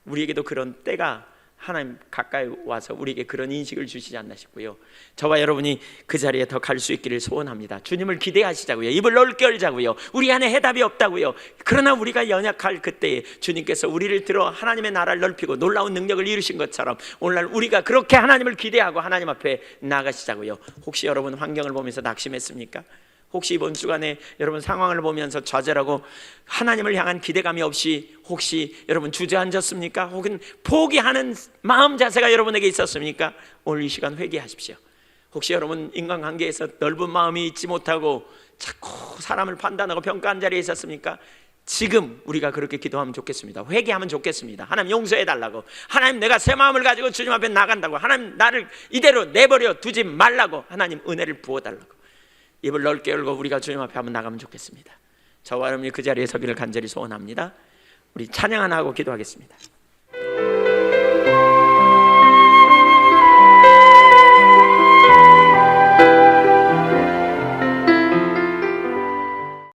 우리에게도 그런 때가 하나님 가까이 와서 우리에게 그런 인식을 주시지 않나 싶고요. 저와 여러분이 그 자리에 더 갈 수 있기를 소원합니다. 주님을 기대하시자고요. 입을 넓게 열자고요. 우리 안에 해답이 없다고요. 그러나 우리가 연약할 그때에 주님께서 우리를 들어 하나님의 나라를 넓히고 놀라운 능력을 이루신 것처럼 오늘날 우리가 그렇게 하나님을 기대하고 하나님 앞에 나가시자고요. 혹시 여러분 환경을 보면서 낙심했습니까? 혹시 이번 주간에 여러분 상황을 보면서 좌절하고 하나님을 향한 기대감이 없이 혹시 여러분 주저앉았습니까? 혹은 포기하는 마음 자세가 여러분에게 있었습니까? 오늘 이 시간 회개하십시오. 혹시 여러분 인간관계에서 넓은 마음이 있지 못하고 자꾸 사람을 판단하고 평가한 자리에 있었습니까? 지금 우리가 그렇게 기도하면 좋겠습니다. 회개하면 좋겠습니다. 하나님 용서해 달라고. 하나님 내가 새 마음을 가지고 주님 앞에 나간다고. 하나님 나를 이대로 내버려 두지 말라고. 하나님 은혜를 부어달라고. 입을 넓게 열고 우리가 주님 앞에 한번 나가면 좋겠습니다. 저와 여러분이 그 자리에 서기를 간절히 소원합니다. 우리 찬양 하나 하고 기도하겠습니다.